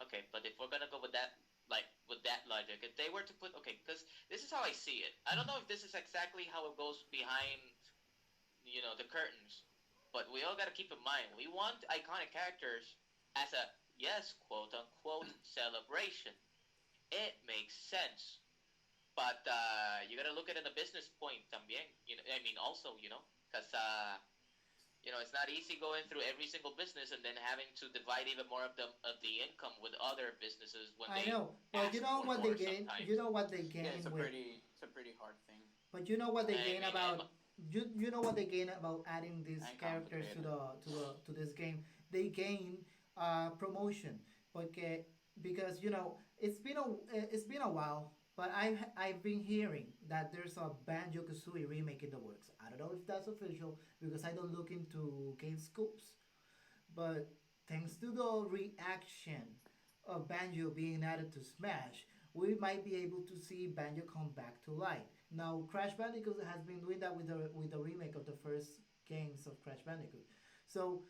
Speaker 2: Okay, but if we're gonna go with that, like with that logic, if they were to put, okay, because this is how I see it. I don't know if this is exactly how it goes behind, the curtains, but we all gotta keep in mind we want iconic characters as a, yes, quote unquote celebration. It makes sense, but you gotta look at it in a business point también. I mean, also, because it's not easy going through every single business and then having to divide even more of the income with other businesses when
Speaker 1: I
Speaker 2: they
Speaker 1: know. But you
Speaker 2: ask
Speaker 1: know
Speaker 2: for
Speaker 1: what they
Speaker 2: more
Speaker 1: gain. You
Speaker 2: sometimes.
Speaker 1: know what they
Speaker 3: Yeah,
Speaker 1: gain with.
Speaker 3: it's a pretty hard thing
Speaker 1: But you know what they
Speaker 2: I
Speaker 1: gain
Speaker 2: mean,
Speaker 1: about. You know what they gain about adding these
Speaker 3: and
Speaker 1: characters
Speaker 3: complicated.
Speaker 1: to this game. They gain promotion, porque, because it's been a while. But I've been hearing that there's a Banjo Kazooie remake in the works. I don't know if that's official because I don't look into game scoops. But thanks to the reaction of Banjo being added to Smash, we might be able to see Banjo come back to life. Now, Crash Bandicoot has been doing that with the remake of the first games of Crash Bandicoot. So,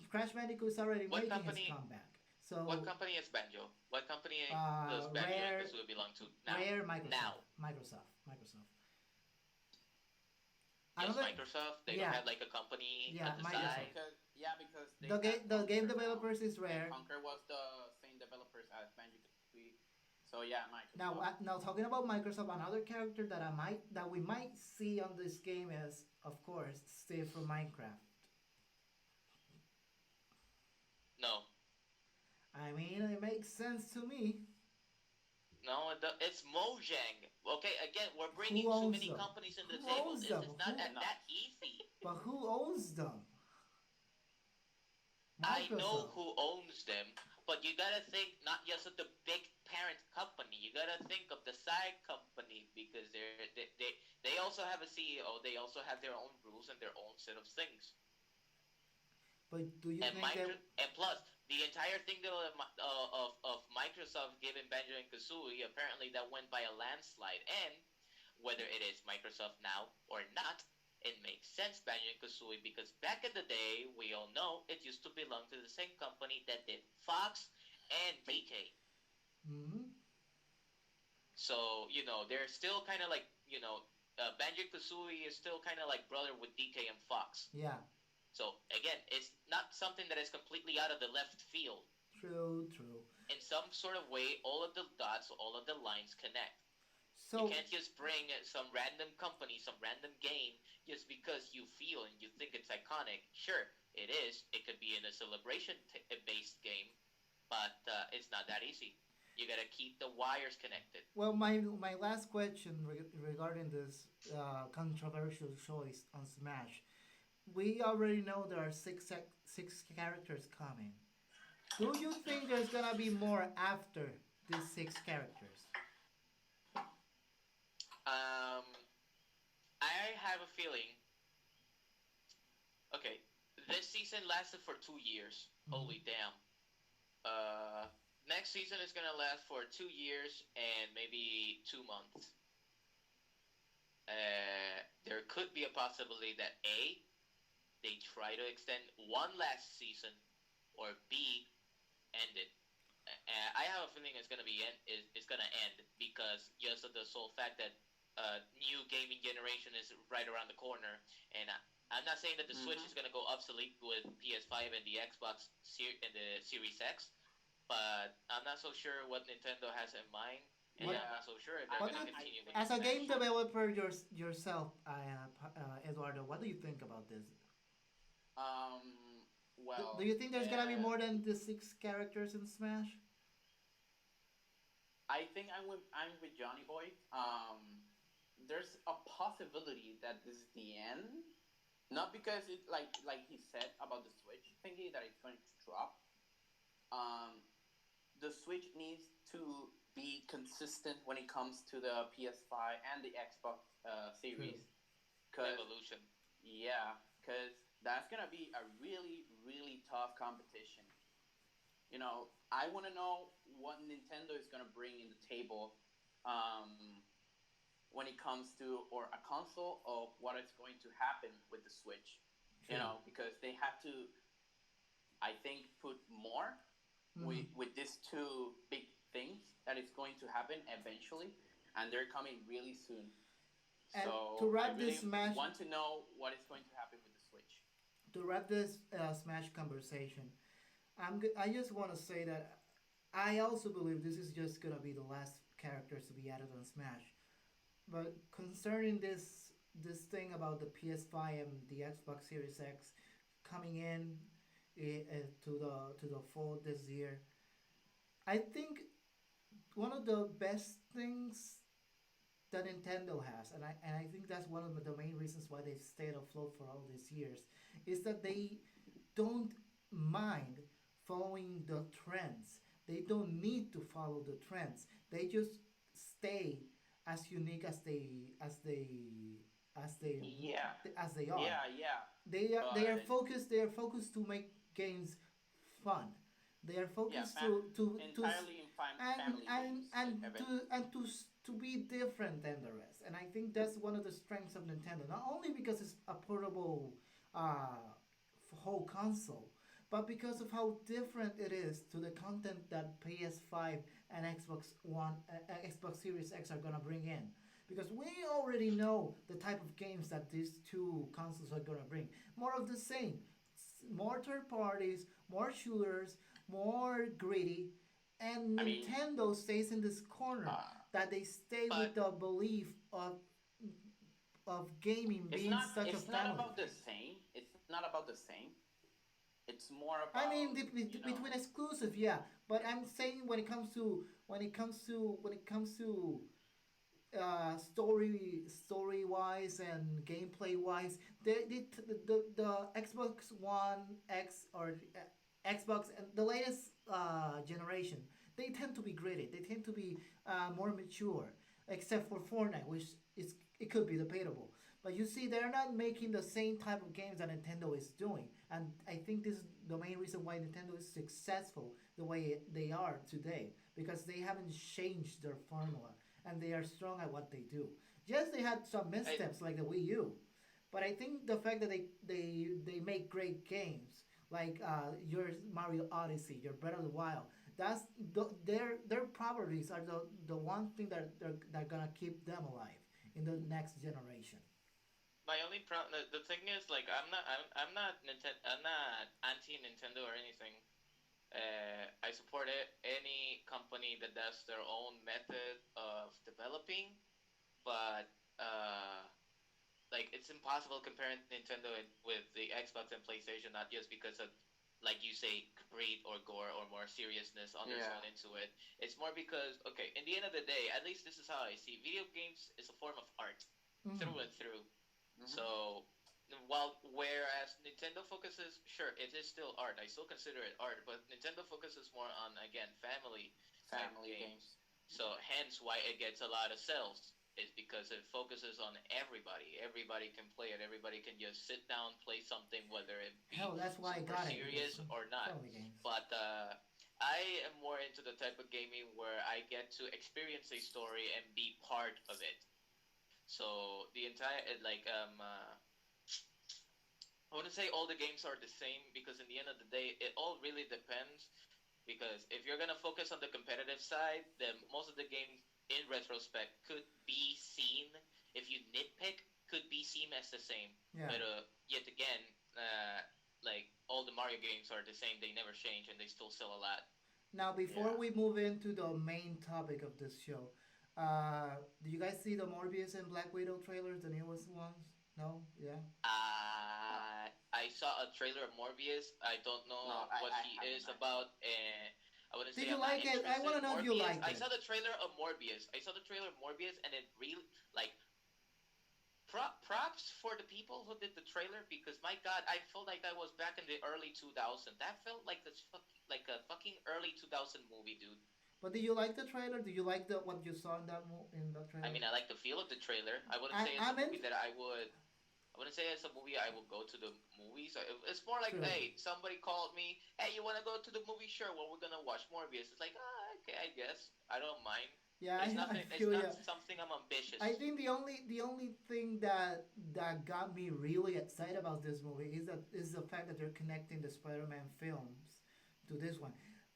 Speaker 1: Crash Bandicoot is already
Speaker 2: what
Speaker 1: making his
Speaker 2: company?
Speaker 1: comeback.
Speaker 2: What
Speaker 1: So,
Speaker 2: company is Banjo? What company does Banjo and
Speaker 1: Rare,
Speaker 2: Kazooie belong to now?
Speaker 1: Rare, Microsoft,
Speaker 2: Now,
Speaker 1: Microsoft.
Speaker 2: just
Speaker 1: Another,
Speaker 2: Microsoft. They don't
Speaker 1: yeah,
Speaker 2: have like a company
Speaker 1: yeah,
Speaker 2: at the
Speaker 3: Yeah,
Speaker 1: Microsoft.
Speaker 2: side.
Speaker 3: because they
Speaker 1: The
Speaker 3: have
Speaker 1: game, the game
Speaker 3: Conquer now,
Speaker 1: developers is
Speaker 3: and
Speaker 1: Rare.
Speaker 3: Conquer was the same developers as Banjo Kazooie. So yeah,
Speaker 1: Now,
Speaker 3: Microsoft.
Speaker 1: now talking about Microsoft, another character that we might see on this game is, of course, Steve from Minecraft.
Speaker 2: No,
Speaker 1: I mean, it makes sense to me.
Speaker 2: no, it's Mojang. Okay, again, we're
Speaker 1: Who
Speaker 2: bringing too
Speaker 1: owns
Speaker 2: many
Speaker 1: them?
Speaker 2: companies in the
Speaker 1: Who
Speaker 2: table.
Speaker 1: owns
Speaker 2: This
Speaker 1: them?
Speaker 2: is not
Speaker 1: Who?
Speaker 3: No,
Speaker 2: that easy.
Speaker 1: But who owns them?
Speaker 2: I know
Speaker 1: Microsoft.
Speaker 2: who owns them, but you gotta think not just of the big parent company. You gotta think of the side company because they also have a CEO. They also have their own rules and their own set of things.
Speaker 1: But do you
Speaker 2: And
Speaker 1: think that?
Speaker 2: plus the entire thing of Microsoft giving Banjo and Kazooie, apparently that went by a landslide. And whether it is Microsoft now or not, it makes sense, Banjo and Kazooie, because back in the day, we all know it used to belong to the same company that did Fox and DK.
Speaker 1: Hmm.
Speaker 2: So they're still kind of like Banjo Kazooie is still kind of like brother with DK and Fox.
Speaker 1: Yeah.
Speaker 2: So again, it's not something that is completely out of the left field.
Speaker 1: True. True.
Speaker 2: In some sort of way, all of the dots, all of the lines connect. You
Speaker 1: So,
Speaker 2: can't just bring some random company, some random game, just because you feel and you think it's iconic. Sure, it is. It could be in a celebration-based game, but it's not that easy. You gotta keep the wires connected.
Speaker 1: well, my last question regarding this controversial choice on Smash. We already know there are six characters coming. Do you think there's gonna be more after these six characters?
Speaker 2: Um, I have a feeling. Okay, this season lasted for 2 years.
Speaker 1: Mm-hmm.
Speaker 2: Holy damn. Uh, Next season is gonna last for 2 years and maybe 2 months. There could be a possibility that A, they try to extend one last season, or B, end it. I have a feeling it's gonna be is gonna end because just of the sole fact that new gaming generation is right around the corner, and I'm not saying that the Switch is
Speaker 3: Mm-hmm.
Speaker 2: gonna go obsolete with PS5 and the and the Series X, but I'm not so sure what Nintendo has in mind, and
Speaker 1: What
Speaker 2: I'm
Speaker 3: Yeah,
Speaker 2: not so sure if they're
Speaker 1: what
Speaker 3: I
Speaker 1: do
Speaker 2: gonna
Speaker 1: you,
Speaker 3: I
Speaker 2: continue with
Speaker 3: think.
Speaker 2: the
Speaker 1: as a game
Speaker 2: Smash.
Speaker 1: developer yourself, Eduardo, what do you think about this? Do
Speaker 3: Well,
Speaker 1: you think there's gonna be more than the six characters in Smash?
Speaker 3: I think I'm with Johnny Boy. There's a possibility that this is the end. Not because it like he said about the Switch thingy that it's going to drop. Um, the Switch needs to be consistent when it comes to the PS5 and the Xbox
Speaker 1: True.
Speaker 3: Series. Cause
Speaker 2: Evolution.
Speaker 3: cause that's gonna be a really tough competition. I want to know what Nintendo is gonna bring in the table, um, when it comes to or a console of what is going to happen with the Switch.
Speaker 1: True.
Speaker 3: Because they have to, I think, put more
Speaker 1: Mm-hmm.
Speaker 3: with these two big things that is going to happen eventually, and they're coming really soon.
Speaker 1: And to
Speaker 3: So I
Speaker 1: wrap this
Speaker 3: really
Speaker 1: Smash,
Speaker 3: want to know what is going to happen with the Switch.
Speaker 1: Smash conversation, I just want to say that I also believe this is just gonna be the last characters to be added on Smash. But concerning this thing about the PS5 and the Xbox Series X coming in to the fold this year, I think one of the best things that Nintendo has, and I think that's one of the main reasons why they've stayed afloat for all these years, is that they don't mind following the trends. They don't need to follow the trends. They just stay as unique as they
Speaker 3: Yeah,
Speaker 1: as they are.
Speaker 3: yeah,
Speaker 1: They are
Speaker 3: but
Speaker 1: focused. They are focused to make games fun. They are
Speaker 3: yeah,
Speaker 1: focused to
Speaker 3: entirely in family games
Speaker 1: to be different than the rest. And I think that's one of the strengths of Nintendo. Not only because it's a portable whole console, but because of how different it is to the content that PS5 and Xbox Series X are gonna bring in. Because we already know the type of games that these two consoles are gonna bring. More of the same, more third parties, more shooters, more gritty, and
Speaker 3: I mean,
Speaker 1: Nintendo stays in this corner
Speaker 3: uh,
Speaker 1: that they stay
Speaker 2: But
Speaker 1: with the belief of gaming being such a
Speaker 3: it's not
Speaker 1: family
Speaker 3: about the
Speaker 1: thing.
Speaker 3: same. It's not about the same. It's more
Speaker 1: I
Speaker 3: about
Speaker 1: mean, between exclusive, yeah, but I'm saying when it comes to story wise and gameplay wise, the Xbox One X or Xbox and the latest generation, they tend to be gritty. They tend to be more mature, except for Fortnite, which is it could be debatable. But you see, they're not making the same type of games that Nintendo is doing, and I think this is the main reason why Nintendo is successful the way they are today because they haven't changed their formula and they are strong at what they do. Yes, they had some
Speaker 2: I,
Speaker 1: missteps like the Wii U, but I think the fact that they make great games like your Mario Odyssey, your Breath of the Wild, that's their properties are the one thing that they're gonna keep them alive in the next generation.
Speaker 2: my only problem. The thing is, like, I'm not I'm not anti Nintendo or anything. I support it, any company that does their own method of developing, but uh, like it's impossible comparing Nintendo with the Xbox and PlayStation, not just because of, like you say, greed or gore or more seriousness on their
Speaker 3: yeah.
Speaker 2: own into it. It's more because, okay, in the end of the day, at least this is how I see video games is a form of art
Speaker 1: Mm-hmm.
Speaker 2: through and through.
Speaker 3: Hmm.
Speaker 2: So while whereas Nintendo focuses, sure, it is still art. I still consider it art, but Nintendo focuses more on, again, family type
Speaker 3: Family
Speaker 2: games.
Speaker 3: games.
Speaker 2: So hence why it gets a lot of sales. is because it focuses on everybody. Everybody can play it. Everybody can just sit down, play something, whether it be
Speaker 1: Hell, that's why I
Speaker 2: super
Speaker 1: got it because
Speaker 2: serious or not.
Speaker 1: family games.
Speaker 2: But I am more into the type of gaming where I get to experience a story and be part of it. So the entire I wouldn't say all the games are the same because in the end of the day, it all really depends. Because if you're gonna focus on the competitive side, then most of the games, in retrospect, could be seen, if you nitpick, could be seen as the same.
Speaker 1: Yeah.
Speaker 2: But yet again, like all the Mario games are the same. They never change, and they still sell a lot.
Speaker 1: Now, before
Speaker 3: Yeah.
Speaker 1: we move into the main topic of this show, do you guys see the Morbius and Black Widow trailers, the newest ones? No? Yeah?
Speaker 2: I saw a trailer of Morbius. I don't
Speaker 3: No,
Speaker 2: know what
Speaker 3: I
Speaker 2: he
Speaker 3: haven't
Speaker 2: is
Speaker 3: actually.
Speaker 2: about, and I wouldn't
Speaker 1: Did
Speaker 2: say
Speaker 1: you
Speaker 2: I'm not
Speaker 1: like it? I want
Speaker 2: interested.
Speaker 1: to know if you
Speaker 2: Morbius.
Speaker 1: liked
Speaker 2: I
Speaker 1: it.
Speaker 2: saw the trailer of Morbius. I saw the trailer of Morbius, and it really like props for the people who did the trailer because my God, I felt like I was back in the early 2000s. That felt like like a fucking early 2000 movie, dude.
Speaker 1: But do you like the trailer? Do you like the what you saw in in the
Speaker 2: I
Speaker 1: trailer?
Speaker 2: mean, I like the feel of the trailer. I wouldn't
Speaker 1: I
Speaker 2: say it's a
Speaker 1: I'm in.
Speaker 2: movie that I would. I wouldn't say it's a movie I will go to the movies. It's more like,
Speaker 1: True.
Speaker 2: hey, somebody called me. Hey, you want to go to the movie? Sure. Well, we're gonna watch Morbius. It's like, okay, I guess. I don't mind.
Speaker 1: Yeah,
Speaker 2: But it's
Speaker 1: I
Speaker 2: nothing. It's
Speaker 1: feel
Speaker 2: not
Speaker 1: you.
Speaker 2: something I'm
Speaker 1: I
Speaker 2: ambitious.
Speaker 1: think the only thing that got me really excited about this movie is the fact that they're connecting the Spider-Man films to this one.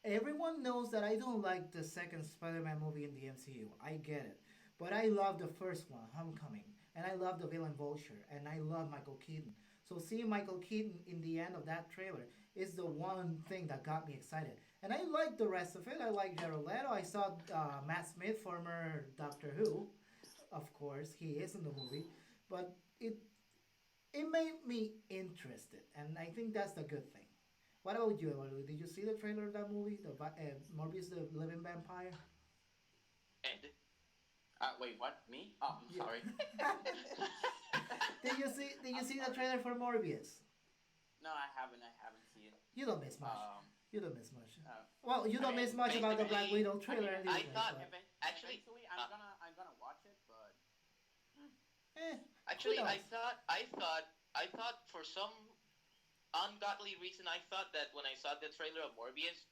Speaker 1: Everyone knows that I don't like the second Spider-Man movie in the MCU. I get it, but I love the first one, Homecoming, and I love the villain Vulture, and I love Michael Keaton. So seeing Michael Keaton in the end of that trailer is the one thing that got me excited. And I like the rest of it. I like Jared Leto. I saw Matt Smith, former Doctor Who. Of course, he is in the movie, but it made me interested, and I think that's the good thing. What about you, Eduardo? Did you see the trailer of that movie, the Morbius the Living Vampire?
Speaker 2: And
Speaker 3: Wait, what? Me? Oh, I'm
Speaker 1: Yeah.
Speaker 3: sorry.
Speaker 1: Did you see
Speaker 3: I'm
Speaker 1: the
Speaker 3: sorry.
Speaker 1: trailer for Morbius?
Speaker 3: No, I haven't. I haven't seen it.
Speaker 1: You don't miss much.
Speaker 3: Um,
Speaker 1: You don't miss much.
Speaker 3: uh,
Speaker 1: Well, you
Speaker 3: I
Speaker 1: don't
Speaker 3: mean,
Speaker 1: miss much about the Black
Speaker 2: basically,
Speaker 1: Widow
Speaker 3: I
Speaker 1: trailer
Speaker 3: mean,
Speaker 2: I
Speaker 1: anyway,
Speaker 2: thought
Speaker 1: but
Speaker 2: actually,
Speaker 3: eventually
Speaker 2: uh,
Speaker 3: I'm gonna watch it, but
Speaker 1: eh, who
Speaker 2: actually,
Speaker 1: knows?
Speaker 2: I thought for some ungodly reason, I thought that when I saw the trailer of Morbius,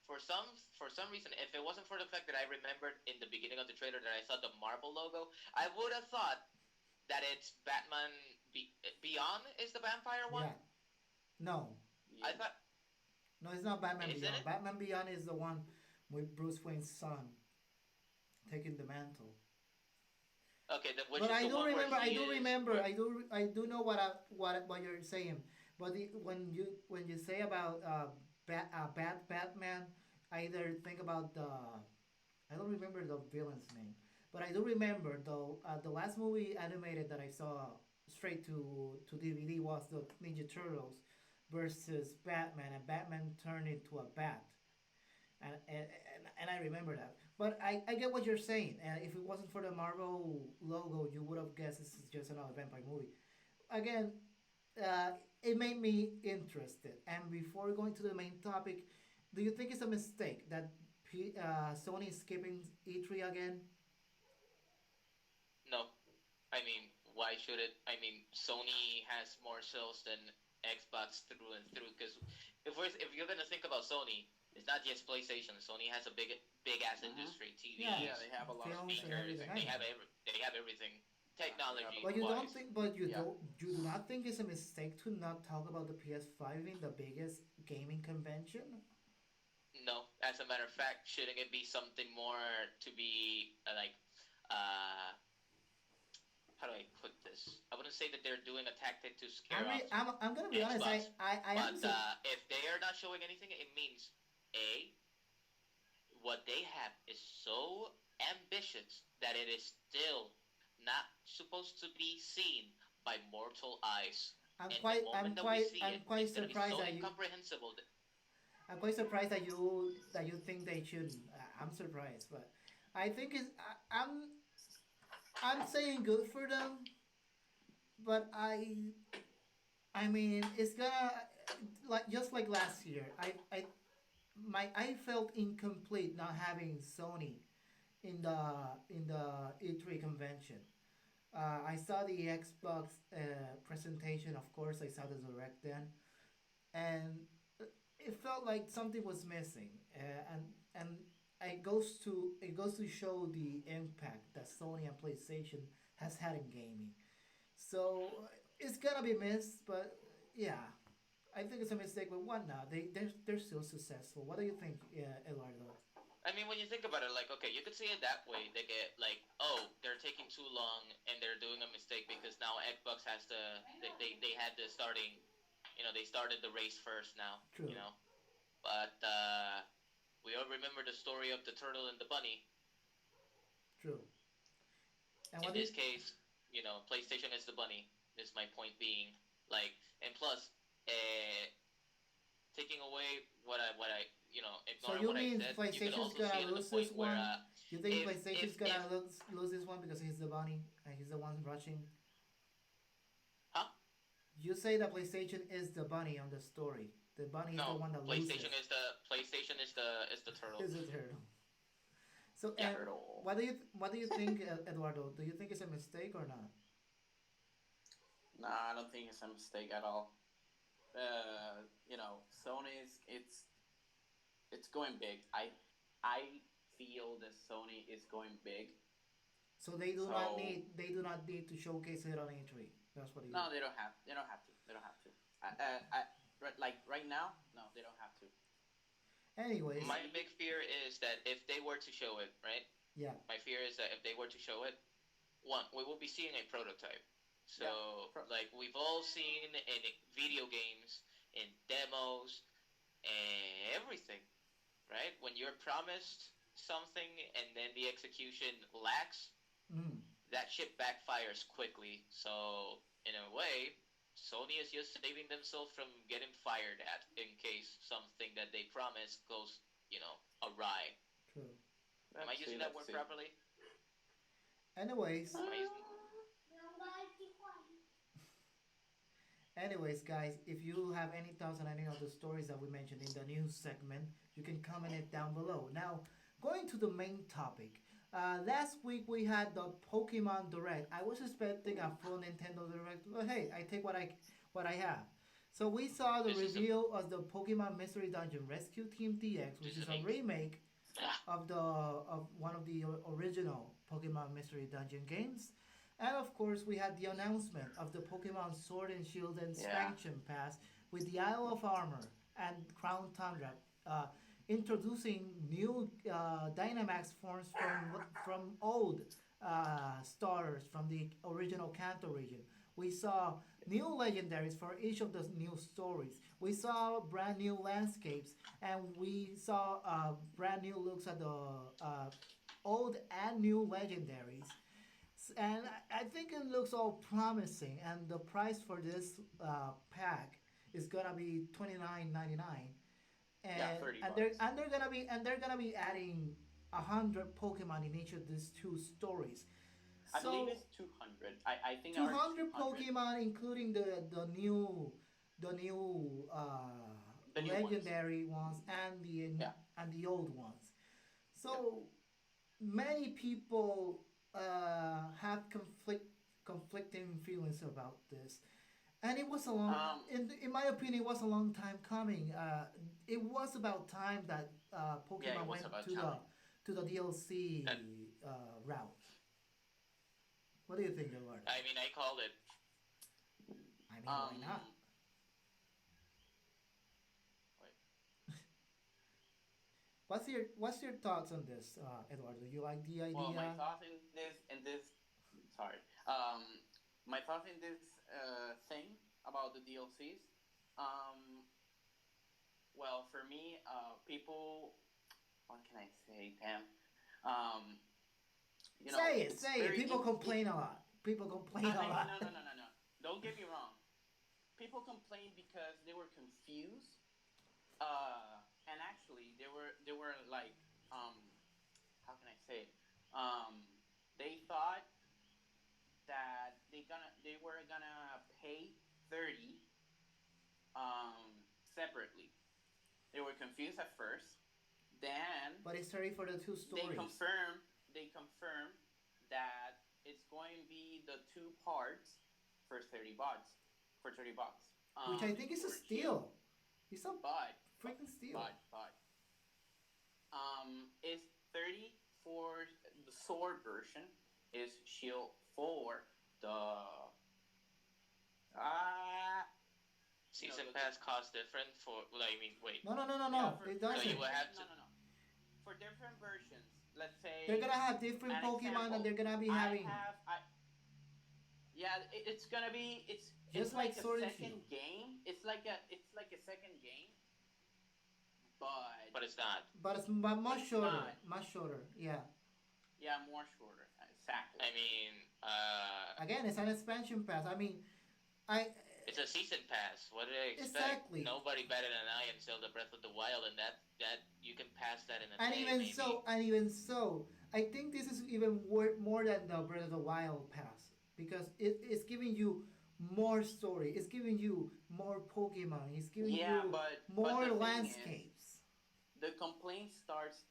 Speaker 2: for some for some reason, if it wasn't for the fact that I remembered in the beginning of the trailer that I saw the Marvel logo, I would have thought that it's Batman Beyond is the vampire one.
Speaker 1: Yeah. No.
Speaker 2: I
Speaker 3: yeah.
Speaker 2: thought,
Speaker 1: No, it's not Batman
Speaker 2: isn't
Speaker 1: Beyond.
Speaker 2: it?
Speaker 1: Batman Beyond is the one with Bruce Wayne's son taking the mantle.
Speaker 2: Okay, then which
Speaker 1: But
Speaker 2: is
Speaker 1: I
Speaker 2: the
Speaker 1: do
Speaker 2: one where
Speaker 1: remember. I
Speaker 2: he
Speaker 1: do
Speaker 2: is?
Speaker 1: remember. I do know what you're saying. But when you say about Batman, I either think about the I don't remember the villain's name, but I do remember the last movie animated that I saw straight to DVD was the Ninja Turtles versus Batman, and Batman turned into a bat, and I remember that. But I get what you're saying. And if it wasn't for the Marvel logo, you would have guessed this is just another vampire movie. Again, it made me interested. And before going to the main topic, do you think it's a mistake that Sony is skipping E3 again?
Speaker 2: No, I mean, why should it? I mean, Sony has more sales than Xbox through and through. Because if you're gonna think about Sony, it's not just PlayStation. Sony has a big ass
Speaker 3: Hmm.
Speaker 2: industry,
Speaker 1: Yeah,
Speaker 3: Yeah,
Speaker 2: TVs,
Speaker 3: they have a lot of
Speaker 1: films and
Speaker 3: things.
Speaker 2: speakers.
Speaker 1: everything. I
Speaker 2: They
Speaker 1: know.
Speaker 2: have everything,
Speaker 3: They have a
Speaker 2: technology
Speaker 1: But
Speaker 3: lot.
Speaker 1: you don't
Speaker 2: wise.
Speaker 1: think, but
Speaker 3: Yeah.
Speaker 1: you do not think it's a mistake to not talk about the PS5 in the biggest gaming convention?
Speaker 2: No, as a matter of fact, shouldn't it be something more to be uh, how do I put this? I wouldn't say that they're doing a tactic to scare off
Speaker 1: I'm gonna be honest.
Speaker 2: Xbox,
Speaker 1: I am
Speaker 2: but if they are not showing anything, it means a what they have is so ambitious that it is still not supposed to be seen by mortal eyes.
Speaker 1: I'm
Speaker 2: And the
Speaker 1: quite
Speaker 2: moment that we see
Speaker 1: I'm
Speaker 2: it,
Speaker 1: quite
Speaker 2: it's gonna be
Speaker 1: surprised
Speaker 2: so
Speaker 1: that you
Speaker 2: incomprehensible. That,
Speaker 1: I'm quite surprised that you think they shouldn't. I'm surprised, but I think it's I'm saying good for them, but I mean it's gonna like just like last year. I felt incomplete not having Sony in the E3 convention. I saw the Xbox presentation. Of course, I saw the direct then, and it felt like something was missing. And it goes to show the impact that Sony and PlayStation has had in gaming. So it's gonna be missed, but yeah, I think it's a mistake. But what now? They're still successful. What do you think, Eduardo?
Speaker 2: I mean, when you think about it, like, okay, you could see it that way. They get like, oh, they're taking too long and they're doing a mistake because now Xbox has the they had the starting, they started the race first now,
Speaker 1: True,
Speaker 2: But we all remember the story of the turtle and the bunny.
Speaker 1: true. And
Speaker 2: In
Speaker 1: what do you?
Speaker 2: this case, PlayStation is the bunny. Is my point being, like, and plus, uh, taking away
Speaker 1: So
Speaker 2: ignoring
Speaker 1: you
Speaker 2: what I
Speaker 1: mean
Speaker 2: said, you could
Speaker 1: PlayStation's
Speaker 2: also
Speaker 1: gonna
Speaker 2: see it in the
Speaker 1: lose
Speaker 2: point
Speaker 1: this
Speaker 2: where
Speaker 1: one? You think PlayStation's
Speaker 2: if
Speaker 1: gonna lose this one because he's the bunny and he's the one rushing?
Speaker 2: huh?
Speaker 1: You say that PlayStation is the bunny on the story. The bunny is the
Speaker 2: No,
Speaker 1: one that loses.
Speaker 2: PlayStation is the turtle.
Speaker 1: Is a turtle. So
Speaker 2: Yeah.
Speaker 1: and
Speaker 3: Turtle.
Speaker 1: what do you think, Eduardo? Do you think it's a mistake or not?
Speaker 3: No, I don't think it's a mistake at all. Sony's it's going big. I feel that Sony is going big.
Speaker 1: So
Speaker 3: So
Speaker 1: they do not need to showcase it on E3. That's what you.
Speaker 3: no, they don't have to. They don't have to. Right now, no, they don't have to.
Speaker 1: Anyways,
Speaker 2: My big fear is that if they were to show it, right?
Speaker 1: yeah.
Speaker 2: My fear is that if they were to show it, one, we will be seeing a prototype.
Speaker 3: Yeah,
Speaker 2: So, like we've all seen in video games, in demos, and everything, right? When you're promised something and then the execution lacks,
Speaker 1: Mm,
Speaker 2: that shit backfires quickly. So, in a way, Sony is just saving themselves from getting fired at in case something that they promise goes, awry.
Speaker 1: true.
Speaker 2: Am I
Speaker 3: let's see.
Speaker 2: using that
Speaker 3: Let's
Speaker 2: word
Speaker 3: see.
Speaker 2: properly?
Speaker 1: Anyways,
Speaker 2: Am I using?
Speaker 1: anyways, guys, if you have any thoughts on any of the stories that we mentioned in the news segment, you can comment it down below. Now, going to the main topic. Last week we had the Pokemon Direct. I was expecting a full Nintendo Direct, but hey, I take what I have. So we saw the
Speaker 2: This is a
Speaker 1: reveal of the Pokemon Mystery Dungeon Rescue Team DX, which
Speaker 2: this is
Speaker 1: is a
Speaker 2: amazing.
Speaker 1: remake of one of the original Pokemon Mystery Dungeon games. And of course, we had the announcement of the Pokemon Sword and Shield
Speaker 3: Yeah.
Speaker 1: expansion pass with the Isle of Armor and Crown Tundra, uh, introducing new Dynamax forms from old starters from the original Kanto region. We saw new legendaries for each of the new stories. We saw brand new landscapes, and we saw brand new looks at the old and new legendaries. And I think it looks all promising. And the price for this pack is gonna be $29.99,
Speaker 3: Yeah,
Speaker 1: and
Speaker 3: 30
Speaker 1: and they're
Speaker 3: bucks.
Speaker 1: and they're gonna be and they're gonna be adding 100 Pokemon in each of these two stories.
Speaker 3: I believe
Speaker 1: So
Speaker 3: it's 200. I think
Speaker 1: two
Speaker 3: are
Speaker 1: hundred
Speaker 3: 200.
Speaker 1: Pokemon, including the new
Speaker 3: The new ones.
Speaker 1: legendary ones
Speaker 3: Yeah.
Speaker 1: and the old ones.
Speaker 3: Yep.
Speaker 1: So many people have conflicting feelings about this, and it was a long.
Speaker 3: Um.
Speaker 1: In my opinion, it was a long time coming. It was about time that
Speaker 3: Yeah, it
Speaker 1: Pokemon
Speaker 3: was
Speaker 1: went
Speaker 3: about time.
Speaker 1: to the DLC
Speaker 2: And
Speaker 1: route. What do you think, Eduardo?
Speaker 2: I mean, I called it.
Speaker 1: I mean, why not?
Speaker 3: Um. Wait.
Speaker 1: What's your thoughts on this, Eduardo? Do you like the
Speaker 3: Well, my
Speaker 1: idea?
Speaker 3: thoughts in this. Sorry. My thoughts in this thing about the DLCs. Um. Well, for me, people. What can I say, Pam? Um. It's
Speaker 1: Say it.
Speaker 3: very
Speaker 1: People complain a lot. People complain a
Speaker 3: I mean,
Speaker 1: lot.
Speaker 3: no. Don't get me wrong. People complained because they were confused. And actually, they were like, um, how can I say it? Um, they thought that they were gonna pay 30 separately. They were confused at first. Then
Speaker 1: But it's sorry for the two
Speaker 3: they
Speaker 1: stories.
Speaker 3: confirmed. they confirm that it's going to be the two parts for 30 bucks. For 30 bucks,
Speaker 1: which I
Speaker 3: in
Speaker 1: think is a
Speaker 3: Sword and Shield.
Speaker 1: steal. It's a
Speaker 3: But but
Speaker 1: freaking steal.
Speaker 3: but is 30 for the sword version, is shield for the
Speaker 2: Season
Speaker 3: the
Speaker 2: pass cost different for. Like, I mean, wait.
Speaker 1: No, no, no, no,
Speaker 3: yeah,
Speaker 1: no.
Speaker 3: for
Speaker 1: It
Speaker 2: So you
Speaker 1: doesn't.
Speaker 2: will have
Speaker 3: no,
Speaker 2: to.
Speaker 3: no, no, for different versions. Let's
Speaker 1: They're
Speaker 3: say
Speaker 1: gonna have different
Speaker 3: an
Speaker 1: Pokemon that
Speaker 3: example.
Speaker 1: they're gonna be
Speaker 3: I
Speaker 1: having,
Speaker 3: have I Yeah, it's gonna be it's
Speaker 1: just like
Speaker 3: like a
Speaker 1: Sword and Shield.
Speaker 3: second game. It's like a second game, but
Speaker 2: But it's not.
Speaker 1: But it's much
Speaker 3: it's
Speaker 1: shorter.
Speaker 3: not.
Speaker 1: Much shorter. Yeah.
Speaker 3: Yeah, more shorter. Exactly.
Speaker 2: I mean,
Speaker 1: Again, it's an expansion pass. I mean, I
Speaker 2: it's a season pass. What do they expect?
Speaker 1: exactly.
Speaker 2: Nobody better than I until the Breath of the Wild, and that you can pass that in a day, maybe.
Speaker 1: And even so, I think this is even more than the Breath of the Wild pass because it's giving you more story. It's giving you more Pokemon. It's giving
Speaker 3: Yeah,
Speaker 1: you
Speaker 3: but
Speaker 1: more
Speaker 3: the thing is,
Speaker 1: landscapes.
Speaker 3: the complaint starts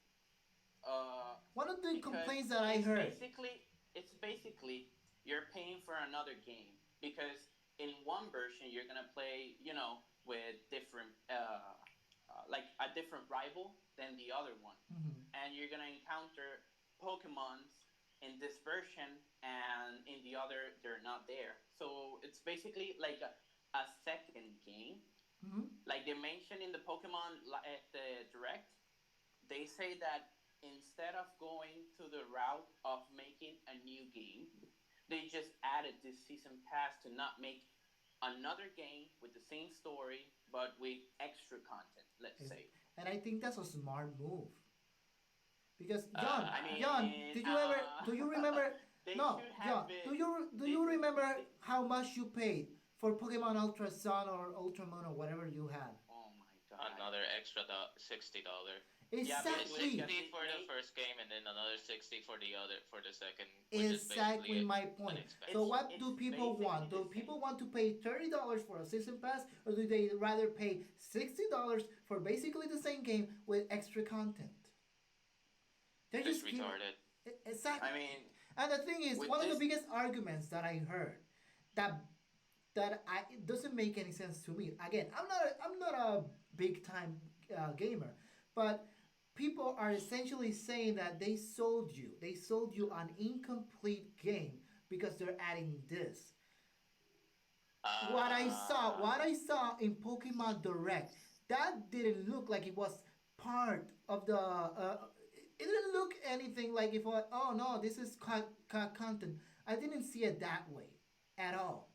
Speaker 1: One of the
Speaker 3: because
Speaker 1: complaints that I
Speaker 3: it's
Speaker 1: heard.
Speaker 3: basically it's basically you're paying for another game because in one version you're gonna play with different like a different rival than the other one,
Speaker 1: Mhm.
Speaker 3: and you're gonna encounter Pokemons in this version, and in the other they're not there. So it's basically like a second game.
Speaker 1: Mhm.
Speaker 3: Like they mentioned in the Pokemon at the Direct, they say that instead of going to the route of making a new game, they just added this season pass to not make another game with the same story but with extra content, let's
Speaker 1: Is-
Speaker 3: say.
Speaker 1: And I think that's a smart move because
Speaker 3: I
Speaker 1: John,
Speaker 3: mean,
Speaker 1: did you ever? Do you remember?
Speaker 3: they
Speaker 1: No,
Speaker 3: should have
Speaker 1: John,
Speaker 3: been.
Speaker 1: do
Speaker 3: They
Speaker 1: you
Speaker 3: should.
Speaker 1: remember
Speaker 3: They,
Speaker 1: how much you paid for Pokemon Ultra Sun or Ultra Moon or whatever you had?
Speaker 3: oh my god.
Speaker 2: Another extra $60.
Speaker 3: Yeah,
Speaker 2: It's
Speaker 3: because
Speaker 1: Exactly,
Speaker 2: 60
Speaker 3: they
Speaker 2: for the
Speaker 3: made
Speaker 2: first game, and then another 60 for the other for the second, which is
Speaker 1: exactly
Speaker 2: basically
Speaker 1: my
Speaker 2: an
Speaker 1: point. So
Speaker 2: expansion.
Speaker 1: what
Speaker 3: it's
Speaker 1: do people
Speaker 3: basically
Speaker 1: want?
Speaker 3: the
Speaker 1: Do
Speaker 3: same.
Speaker 1: people want to pay $30 for a season pass, or do they rather pay $60 for basically the same game with extra content? They're
Speaker 2: Just
Speaker 1: just giving
Speaker 2: retarded.
Speaker 3: I
Speaker 1: exactly.
Speaker 3: mean,
Speaker 1: And the thing is,
Speaker 3: with
Speaker 1: one of the
Speaker 3: this,
Speaker 1: biggest arguments that I heard that it doesn't make any sense to me. Again, I'm not a big time gamer, but people are essentially saying that they sold you an incomplete game because they're adding this. What I saw in Pokemon Direct, that didn't look like it was part of the. It didn't look anything like if oh no, this is content. I didn't see it that way at all.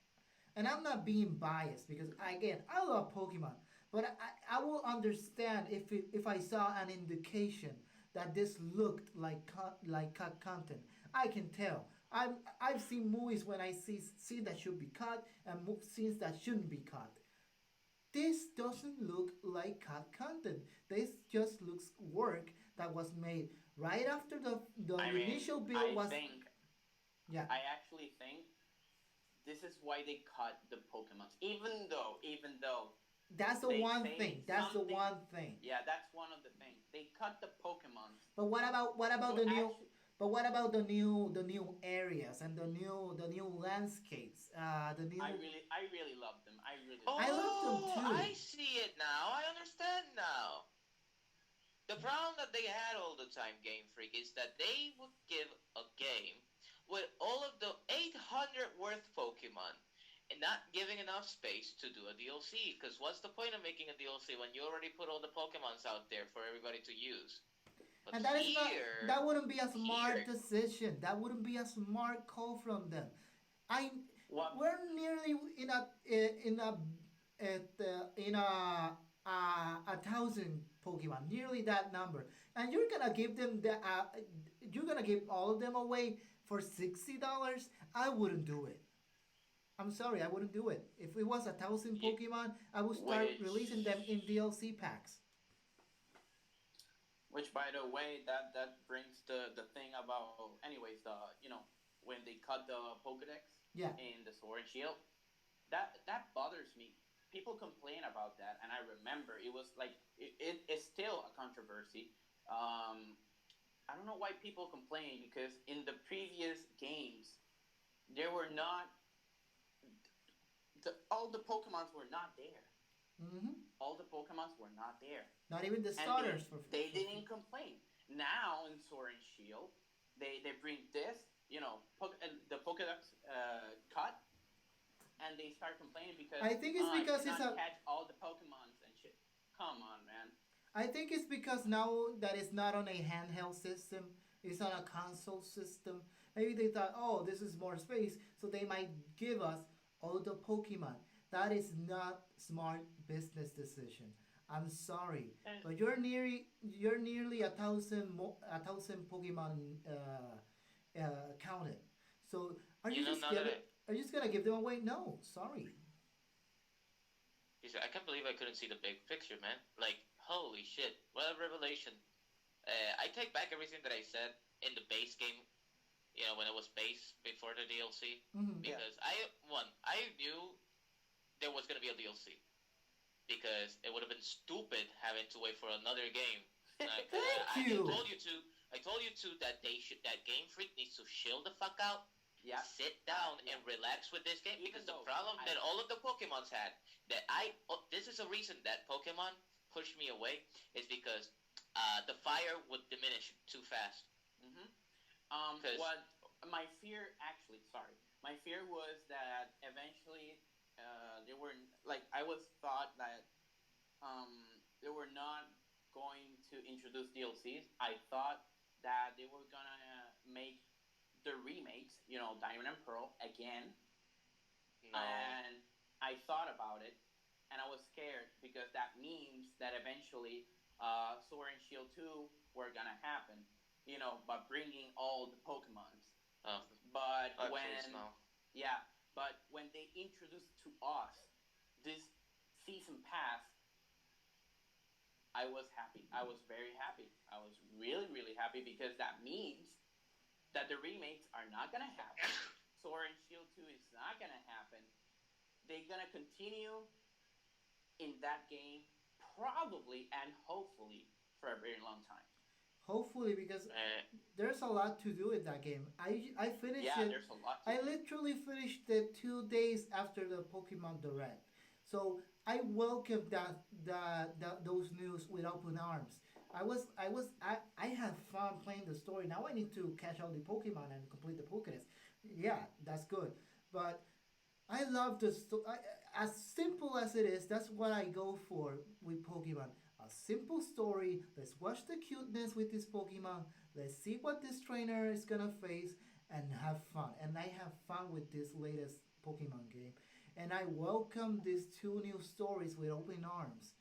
Speaker 1: And I'm not being biased because again, I love Pokemon, but I will understand if I saw an indication that this looked like cut content. I can tell. I've seen movies when I see scenes that should be cut and scenes that shouldn't be cut. This doesn't look like cut content. This just looks work that was made right after the
Speaker 3: I mean,
Speaker 1: initial build
Speaker 3: I
Speaker 1: was.
Speaker 3: think,
Speaker 1: Yeah,
Speaker 3: I actually think this is why they cut the Pokemon. Even though
Speaker 1: that's the
Speaker 3: they
Speaker 1: one
Speaker 3: say
Speaker 1: thing. That's the
Speaker 3: something,
Speaker 1: one thing.
Speaker 3: yeah, that's one of the things. They cut the Pokemon
Speaker 1: But what about
Speaker 3: to
Speaker 1: the new?
Speaker 3: actually.
Speaker 1: But what about the new areas and the new landscapes? The new.
Speaker 3: I really love them. I really love
Speaker 1: I
Speaker 3: them.
Speaker 1: love them
Speaker 2: Oh,
Speaker 1: too.
Speaker 2: I see it now. I understand now. The problem that they had all the time, Game Freak, is that they would give a game with all of the 800 worth Pokemon and not giving enough space to do a DLC. Because what's the point of making a DLC when you already put all the Pokemons out there for everybody to use? But
Speaker 1: And that is not.
Speaker 2: here,
Speaker 1: That wouldn't be a smart
Speaker 2: here,
Speaker 1: decision. That wouldn't be a smart call from them. I.
Speaker 3: What
Speaker 1: We're nearly in a thousand Pokemon, nearly that number, and you're gonna give them you're gonna give all of them away for $60. I wouldn't do it. I'm sorry, I wouldn't do it. If it was a thousand
Speaker 2: you,
Speaker 1: Pokemon, I would start releasing them in
Speaker 3: which
Speaker 1: DLC packs.
Speaker 3: which by the way, that brings the thing about, anyways, the when they cut the Pokedex
Speaker 1: Yeah,
Speaker 3: in the Sword and Shield, that bothers me. People complain about that, and I remember it was like it's still a controversy. Um, I don't know why people complain because in the previous games there were not all the Pokemons were not there.
Speaker 1: Hmm.
Speaker 3: All the Pokemons were not there,
Speaker 1: Not even the
Speaker 3: and
Speaker 1: starters
Speaker 3: they didn't complain. Now in Sword and Shield, they bring this, the Pokedex cut, and they start complaining because
Speaker 1: I think it's
Speaker 3: I
Speaker 1: because it's
Speaker 3: cannot
Speaker 1: a.
Speaker 3: catch all the Pokemons and shit. Come on, man.
Speaker 1: I think it's because now that it's not on a handheld system, it's on a console system. Maybe they thought, oh, this is more space, so they might give us all the Pokemon. That is not smart business decision. I'm sorry,
Speaker 2: And
Speaker 1: but you're nearly a thousand Pokemon counted. So
Speaker 2: now that
Speaker 1: are you just gonna give them away? No, sorry.
Speaker 2: I can't believe I couldn't see the big picture, man. Like, holy shit, what a revelation. I take back everything that I said in the base game. When it was base before the DLC,
Speaker 1: Hmm.
Speaker 3: Yeah,
Speaker 2: because I knew there was gonna be a DLC because it would have been stupid having to wait for another game. Because
Speaker 1: Thank
Speaker 2: I
Speaker 1: you.
Speaker 2: told you to, that that Game Freak needs to chill the fuck out,
Speaker 3: yeah,
Speaker 2: sit down
Speaker 3: yeah.
Speaker 2: and relax with this game.
Speaker 3: Even
Speaker 2: Because the
Speaker 3: though
Speaker 2: problem
Speaker 3: I
Speaker 2: that all of the Pokemon's had, this is a reason that Pokemon pushed me away, is because the fire would diminish too fast.
Speaker 3: hmm
Speaker 2: Because
Speaker 3: what my fear actually, sorry, my fear was that eventually they were like I was thought that they were not going to introduce DLCs. I thought that they were gonna make the remakes, Diamond and Pearl again,
Speaker 2: no,
Speaker 3: and I thought about it, and I was scared because that means that eventually Sword and Shield 2 were gonna happen, by bringing all the Pokemons.
Speaker 2: oh,
Speaker 3: But
Speaker 2: please
Speaker 3: when,
Speaker 2: no.
Speaker 3: yeah, but when they introduced to us this season pass, I was happy. I was very happy. I was really, really happy because that means that the remakes are not gonna happen. Sword and Shield 2 is not gonna happen. They're gonna continue in that game probably and hopefully for a very long time.
Speaker 1: Hopefully, because
Speaker 2: Uh,
Speaker 1: there's a lot to do in that game. I finished
Speaker 3: Yeah,
Speaker 1: it.
Speaker 3: there's a lot to
Speaker 1: I
Speaker 3: do.
Speaker 1: literally finished it 2 days after the Pokemon Direct. So I welcome those news with open arms. I have fun playing the story. Now I need to catch all the Pokemon and complete the Pokédex. Yeah, that's good. But I love the story. As simple as it is, that's what I go for with Pokemon. A simple story. Let's watch the cuteness with this Pokemon. Let's see what this trainer is gonna face and have fun. And I have fun with this latest Pokemon game. And I welcome these two new stories with open arms.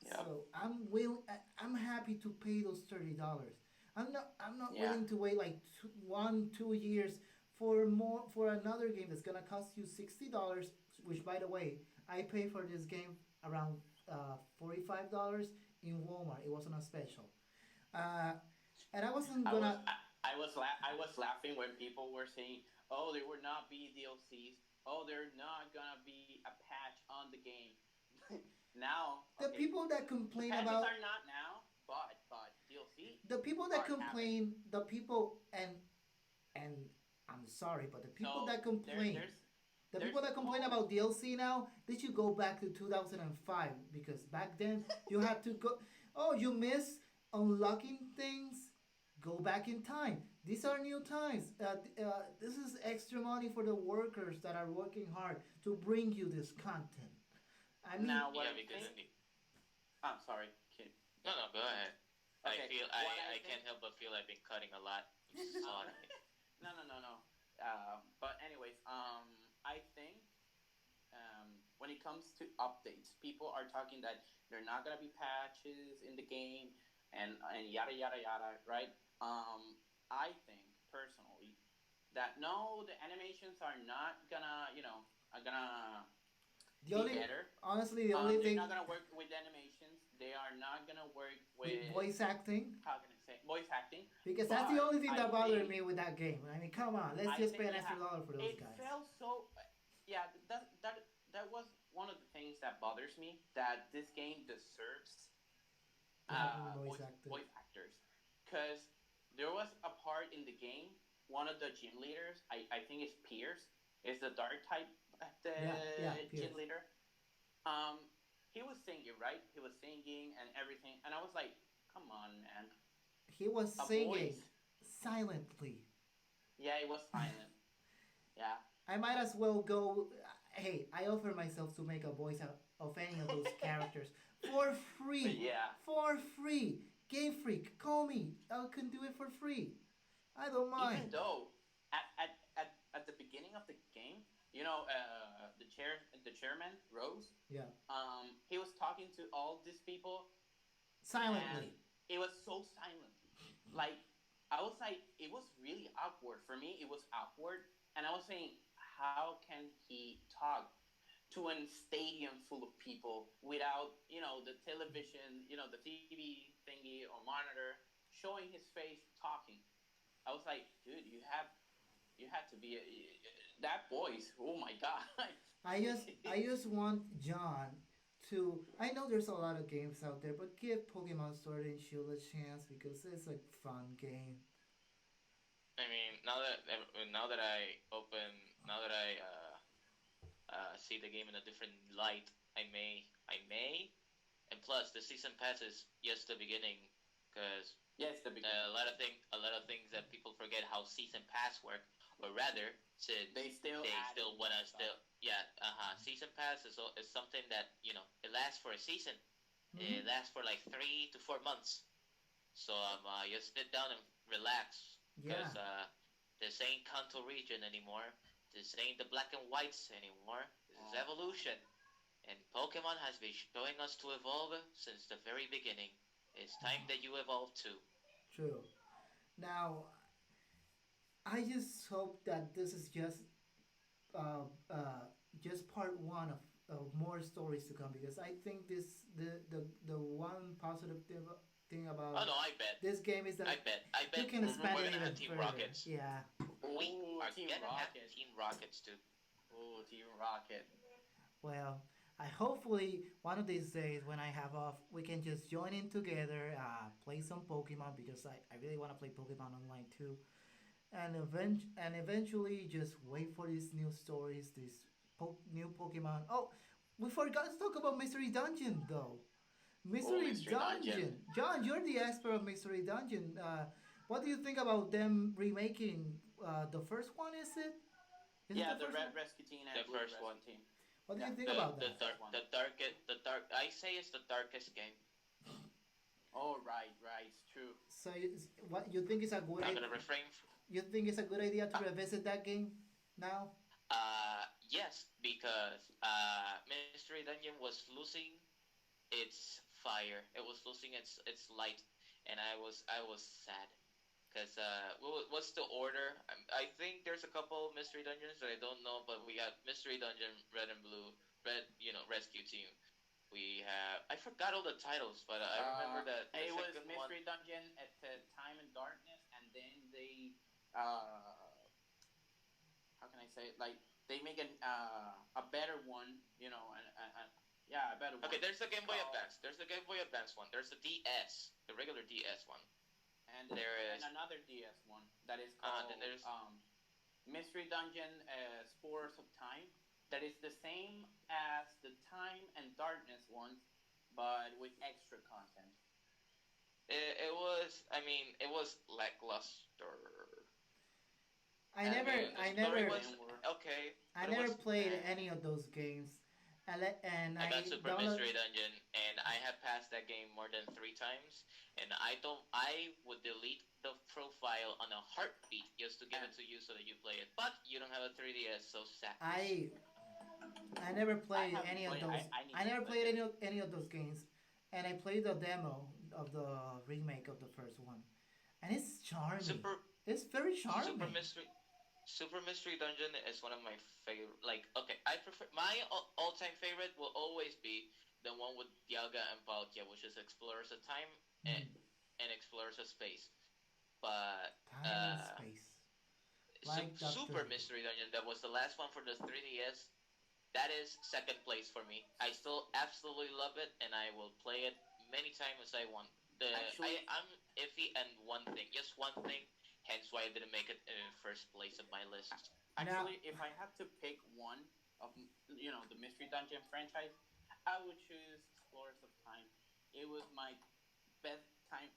Speaker 3: Yeah,
Speaker 1: So I'm happy to pay those $30. I'm not
Speaker 3: yeah.
Speaker 1: willing to wait like 1 2 years for another game that's gonna cost you $60. Which, by the way, I pay for this game around $45 in Walmart. It wasn't a special, uh, and I wasn't
Speaker 3: I was
Speaker 1: gonna.
Speaker 3: I was laughing when people were saying, "Oh, there will not be DLCs. Oh, there's not gonna be a patch on the game." Now,
Speaker 1: The
Speaker 3: okay,
Speaker 1: people that
Speaker 3: the
Speaker 1: complain
Speaker 3: patches
Speaker 1: about
Speaker 3: are not now, but DLC
Speaker 1: the people that
Speaker 3: are happening.
Speaker 1: complain the people and I'm sorry, but the people
Speaker 3: So
Speaker 1: that complain the
Speaker 3: there's
Speaker 1: people that complain
Speaker 3: supposed
Speaker 1: about DLC now, they should go back to 2005 because back then you had to go. Oh, you miss unlocking things? Go back in time. These are new times. This is extra money for the workers that are working hard to bring you this content. I mean,
Speaker 3: now what
Speaker 2: yeah,
Speaker 3: I
Speaker 2: because
Speaker 3: think. I'm sorry, kid.
Speaker 2: no, no, go ahead. I
Speaker 3: Okay,
Speaker 2: feel
Speaker 3: what I
Speaker 2: I
Speaker 3: think.
Speaker 2: can't help but feel I've been cutting a lot. I'm sorry.
Speaker 3: No, no, no, no. But anyways, I think when it comes to updates, people are talking that there are not gonna be patches in the game and yada yada yada, right? I think personally that no, the animations are not gonna, are gonna
Speaker 1: the
Speaker 3: be
Speaker 1: only
Speaker 3: better.
Speaker 1: honestly the only
Speaker 3: They're
Speaker 1: thing
Speaker 3: not gonna work with animations. They are not gonna work
Speaker 1: with
Speaker 3: with
Speaker 1: voice acting,
Speaker 3: how can I say voice acting.
Speaker 1: because that's the
Speaker 3: But
Speaker 1: only thing
Speaker 3: I
Speaker 1: that bothered
Speaker 3: think
Speaker 1: me with that game. I mean, come on, let's
Speaker 3: I
Speaker 1: just pay
Speaker 3: think
Speaker 1: an extra
Speaker 3: yeah,
Speaker 1: dollar for those
Speaker 3: it
Speaker 1: guys.
Speaker 3: felt so. Yeah, that was one of the things that bothers me. That this game deserves
Speaker 1: To have more voice acted.
Speaker 3: voice actors, because there was a part in the game. One of the gym leaders, I think it's Pierce, is the dark type, the
Speaker 1: Yeah, yeah,
Speaker 3: gym
Speaker 1: Pierce.
Speaker 3: leader. Um, he was singing, right? He was singing and everything, and I was like, "Come on, man,
Speaker 1: He was
Speaker 3: a
Speaker 1: singing
Speaker 3: voice."
Speaker 1: silently.
Speaker 3: Yeah, it was silent. Yeah,
Speaker 1: I might as well go. Hey, I offer myself to make a voice of any of those characters for
Speaker 3: but
Speaker 1: free.
Speaker 3: yeah,
Speaker 1: For free. Game Freak, call me. I can do it for free. I don't mind.
Speaker 3: even though at the beginning of the game, the chairman Rose,
Speaker 1: Yeah.
Speaker 3: he was talking to all these people, and
Speaker 1: Silently.
Speaker 3: it was so silent. Like I was like, it was really awkward for me. It was awkward, and I was saying, how can he talk to a stadium full of people without the television, the TV thingy or monitor showing his face talking? I was like, dude, you had to be that voice. Oh my god!
Speaker 1: I just want John to. I know there's a lot of games out there, but give Pokemon Sword and Shield a chance because it's a fun game.
Speaker 2: I mean, now that I open, now that I see the game in a different light, I may, and plus the season pass is just the beginning, because
Speaker 3: Yes, the beginning.
Speaker 2: a lot of things that people forget how season pass work, or rather, since
Speaker 3: They still
Speaker 2: they
Speaker 3: adding
Speaker 2: still want
Speaker 3: more
Speaker 2: to
Speaker 3: stuff.
Speaker 2: still, yeah, season pass is something that it lasts for a season.
Speaker 1: Hmm.
Speaker 2: It lasts for like 3 to 4 months. So just sit down and relax,
Speaker 1: Yeah.
Speaker 2: because this ain't Kanto region anymore. This ain't the black and whites anymore. This is
Speaker 3: Oh my.
Speaker 2: evolution, and Pokemon has been showing us to evolve since the very beginning. It's time that you evolve too.
Speaker 1: True. Now, I just hope that this is uh, uh, just part one of more stories to come because I think the one positive thing
Speaker 2: Oh
Speaker 1: about
Speaker 2: no, I bet,
Speaker 1: this game is
Speaker 2: I
Speaker 1: that
Speaker 2: bet, I
Speaker 1: you
Speaker 2: bet
Speaker 1: can
Speaker 3: Mm-hmm.
Speaker 1: expand
Speaker 2: we're
Speaker 1: it
Speaker 2: gonna
Speaker 1: even
Speaker 2: have Team
Speaker 1: further.
Speaker 2: Rockets.
Speaker 1: Yeah.
Speaker 2: We
Speaker 3: Oh,
Speaker 2: are
Speaker 3: Team
Speaker 2: gonna have
Speaker 3: Rocket.
Speaker 2: Team Rockets too.
Speaker 3: Oh, Team Rocket.
Speaker 1: Well, I hopefully one of these days when I have off, we can just join in together, play some Pokemon because I really want to play Pokemon online too, and eventually just wait for these new stories, these new Pokemon. Oh, we forgot to talk about Mystery Dungeon though.
Speaker 3: Oh,
Speaker 1: Mystery
Speaker 3: Mystery Dungeon.
Speaker 1: Dungeon, John, you're the expert of Mystery Dungeon. What do you think about them remaking the first one? Is it? Is it
Speaker 3: Yeah,
Speaker 1: the
Speaker 3: the
Speaker 1: first one?
Speaker 3: Red Rescue Team
Speaker 2: The
Speaker 3: and Blue
Speaker 2: first one,
Speaker 3: Rescue Team.
Speaker 1: What do
Speaker 3: Yeah,
Speaker 1: you think
Speaker 2: the
Speaker 1: about
Speaker 2: the
Speaker 1: that?
Speaker 2: dark
Speaker 3: first one.
Speaker 2: the darkest the dark. I say it's the darkest game.
Speaker 3: Oh, right, right. It's true.
Speaker 1: So, what you think is a good
Speaker 2: I'm
Speaker 1: idea?
Speaker 2: gonna refrain.
Speaker 1: You think it's a good idea to
Speaker 2: Uh,
Speaker 1: revisit that game now?
Speaker 2: yes, because Mystery Dungeon was losing its fire. It was losing its light, and I was sad. Cause what's the order? I think there's a couple mystery dungeons that I don't know, but we got mystery dungeon, red and blue, red, rescue team. We have, I forgot all the titles, but I remember that the
Speaker 3: It was
Speaker 2: second one.
Speaker 3: Mystery Dungeon at Time and Darkness, and then they, uh, how can I say it? Like they make a better one, yeah, a better
Speaker 2: Okay,
Speaker 3: one.
Speaker 2: there's the
Speaker 3: It's
Speaker 2: Game Boy
Speaker 3: called,
Speaker 2: Advance. There's the Game Boy Advance one. There's the DS, the regular DS one. There
Speaker 3: and
Speaker 2: is,
Speaker 3: another DS one that is
Speaker 2: then
Speaker 3: called
Speaker 2: there's,
Speaker 3: Mystery Dungeon Spores of Time. That is the same as the Time and Darkness ones, but with extra content.
Speaker 2: it was, I mean, it was lackluster.
Speaker 1: I
Speaker 2: I
Speaker 1: never,
Speaker 2: mean, the
Speaker 1: I
Speaker 2: story
Speaker 1: never,
Speaker 3: They
Speaker 2: was
Speaker 3: were
Speaker 2: okay,
Speaker 1: I
Speaker 2: but it
Speaker 1: never
Speaker 2: was
Speaker 1: played
Speaker 2: meh.
Speaker 1: any of those games, and
Speaker 2: I got
Speaker 1: I
Speaker 2: Super
Speaker 1: download.
Speaker 2: Mystery Dungeon, and I have passed that game more than 3 times. And I don't. I would delete the profile on a heartbeat just to give
Speaker 3: and
Speaker 2: it to you so that you play it. But you don't have a 3DS, so sass.
Speaker 1: I I never
Speaker 3: I
Speaker 1: played
Speaker 3: haven't
Speaker 1: any of
Speaker 3: played.
Speaker 1: those.
Speaker 3: I need
Speaker 1: I
Speaker 3: to
Speaker 1: never
Speaker 3: play
Speaker 1: played
Speaker 3: them.
Speaker 1: any of those games, and I played the demo of the remake of the first one, and it's charming.
Speaker 2: Super
Speaker 1: It's very
Speaker 2: Super
Speaker 1: charming.
Speaker 2: Mystery Super Mystery Dungeon is one of my favorite. Like, okay, I prefer my all-time favorite will always be the one with Dialga and Palkia, which is Explorers of Time and,
Speaker 1: Hmm.
Speaker 2: and Explorers of Space. But
Speaker 1: Time and space, like
Speaker 2: Super
Speaker 1: Doctor.
Speaker 2: Mystery Dungeon, that was the last one for the 3DS. That is second place for me. I still absolutely love it, and I will play it many times as I want.
Speaker 3: Actually,
Speaker 2: I'm iffy on one thing, just one thing. Hence why I didn't make it in first place of my list.
Speaker 1: Now,
Speaker 3: actually, if I had to pick one of the Mystery Dungeon franchise, I would choose Explorers of Time. It was my best time,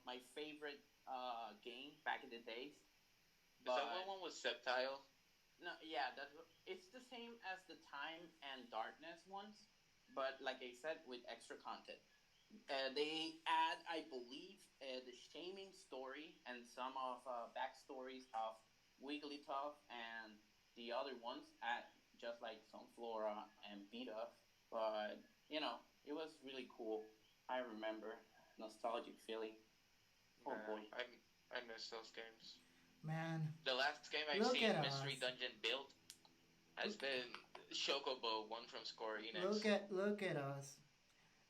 Speaker 3: my favorite game back in the days.
Speaker 2: Is that
Speaker 3: But
Speaker 2: one with subtitle?
Speaker 3: no, yeah, it's the same as the Time and Darkness ones, but like I said, with extra content. They add, I believe, the shaming story and some of backstories of Wigglytuff and the other ones, just like Sunflora and Beatuff. But it was really cool. I remember nostalgic feeling. Oh
Speaker 2: Man,
Speaker 3: boy.
Speaker 2: I miss those games.
Speaker 1: man,
Speaker 2: The last game I've
Speaker 1: look
Speaker 2: seen
Speaker 1: at
Speaker 2: Mystery
Speaker 1: us.
Speaker 2: Dungeon built has been Chocobo, one from Square
Speaker 1: Look
Speaker 2: Enix.
Speaker 1: at look at us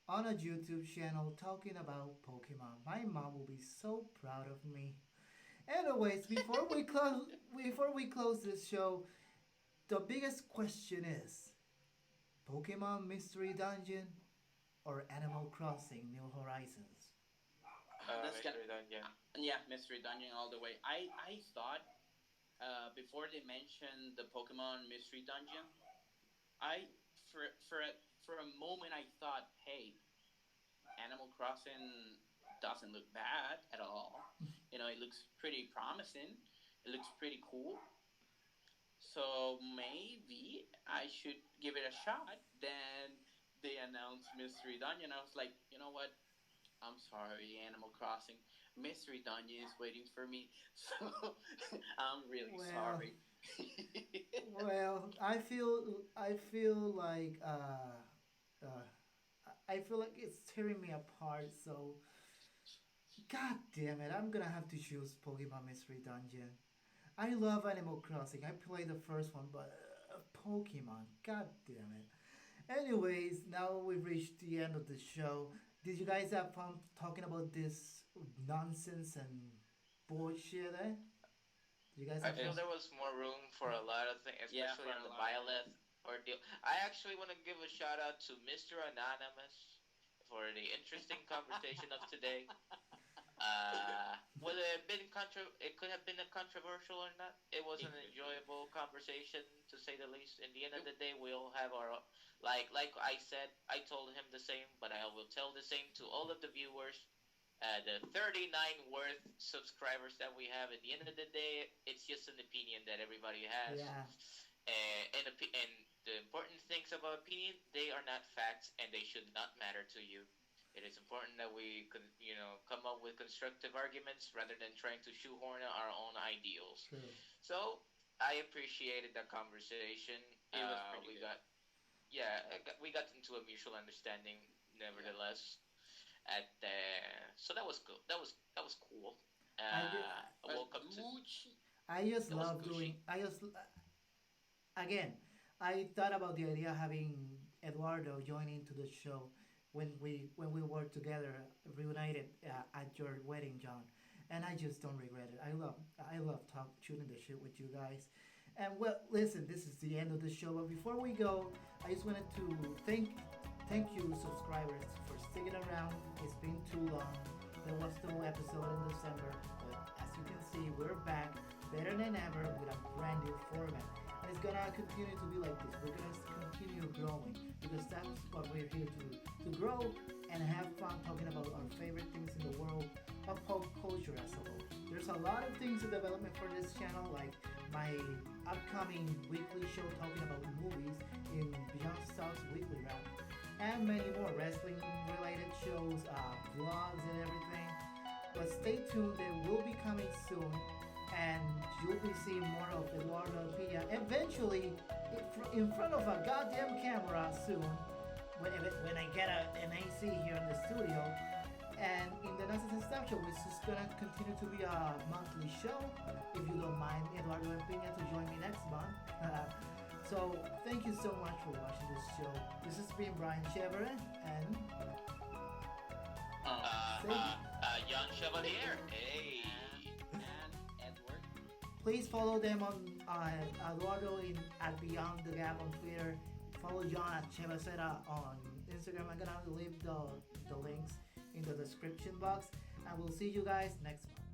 Speaker 1: on a YouTube channel talking about Pokemon. My mom will be so proud of me. Anyways, before we close this show, the biggest question is Pokemon Mystery Dungeon or Animal Crossing New Horizons?
Speaker 3: That's gonna
Speaker 2: Mystery Dungeon.
Speaker 3: Yeah, Mystery Dungeon all the way. I thought before they mentioned the Pokemon Mystery Dungeon, I for a moment I thought, hey, Animal Crossing doesn't look bad at all. It looks pretty promising. It looks pretty cool. So maybe I should give it a shot. Then they announced Mystery Dungeon. I was like, you know what? I'm sorry, Animal Crossing. Mystery Dungeon is waiting for me. So I'm really
Speaker 1: Well,
Speaker 3: sorry.
Speaker 1: well, I feel like I feel like it's tearing me apart. So, god damn it, I'm gonna have to choose Pokemon Mystery Dungeon. I love Animal Crossing. I played the first one, but Pokemon, god damn it. Anyways, now we've reached the end of the show. Did you guys have fun talking about this nonsense and bullshit? Did you guys
Speaker 2: I
Speaker 1: have
Speaker 2: feel
Speaker 1: fun?
Speaker 3: It's
Speaker 2: there was more room for a lot of things,
Speaker 3: Yeah,
Speaker 2: especially
Speaker 3: for
Speaker 2: on
Speaker 3: a
Speaker 2: the
Speaker 3: lot of things.
Speaker 2: Byleth ordeal. I actually want to give a shout out to Mr. Anonymous for the interesting conversation of today. Whether it could have been a controversial or not. It was
Speaker 3: It
Speaker 2: an
Speaker 3: could be.
Speaker 2: enjoyable conversation to say the least. In the end of
Speaker 3: It,
Speaker 2: the day, we all have our like I said. I told him the same, but I will tell the same to all of the viewers. The 39 worth subscribers that we have. At the end of the day, it's just an opinion that everybody has.
Speaker 1: Yeah,
Speaker 2: And the important things about opinion, they are not facts and they should not matter to you. It is important that we come up with constructive arguments rather than trying to shoehorn our own ideals.
Speaker 1: true.
Speaker 2: So I appreciated that conversation.
Speaker 3: it was pretty
Speaker 2: We
Speaker 3: good.
Speaker 2: got yeah, we got into a mutual understanding.
Speaker 3: Yeah.
Speaker 2: Nevertheless, at so that was good. That was cool.
Speaker 1: I ju-
Speaker 2: I
Speaker 3: But
Speaker 2: woke up to
Speaker 3: Gucci.
Speaker 1: I just
Speaker 2: that was
Speaker 1: love doing.
Speaker 2: Gucci.
Speaker 1: I just again. I thought about the idea of having Eduardo join into the show when we were together reunited at your wedding, John. And I just don't regret it. I love shooting the shit with you guys. And well, listen, this is the end of the show. But before we go, I just wanted to thank you, subscribers, for sticking around. It's been too long. There was no episode in December, but as you can see, we're back better than ever with a brand new format. And it's gonna continue to be like this. We're gonna continue growing because that's what we're here to do. To grow and have fun talking about our favorite things in the world of pop culture as a whole. There's a lot of things in development for this channel, like my upcoming weekly show talking about movies in Beyond Stars Weekly Wrap, and many more wrestling related shows, vlogs, and everything. But stay tuned, they will be coming soon, and you'll be seeing more of Eduardo Pia eventually in front of a goddamn camera soon when I get an AC here in the studio. And in the Nonsense and Stuff Show, which is gonna continue to be a monthly show, if you don't mind Eduardo and Pina to join me next month. So thank you so much for watching this show. This has been Brian Chevere, and say,
Speaker 2: Young Chevalier. Hey.
Speaker 3: And Edward.
Speaker 1: please follow them on Eduardo at Beyond the Gap on Twitter. Follow John at Chevacera on Instagram. I'm gonna leave the links in the description box. And we'll see you guys next month.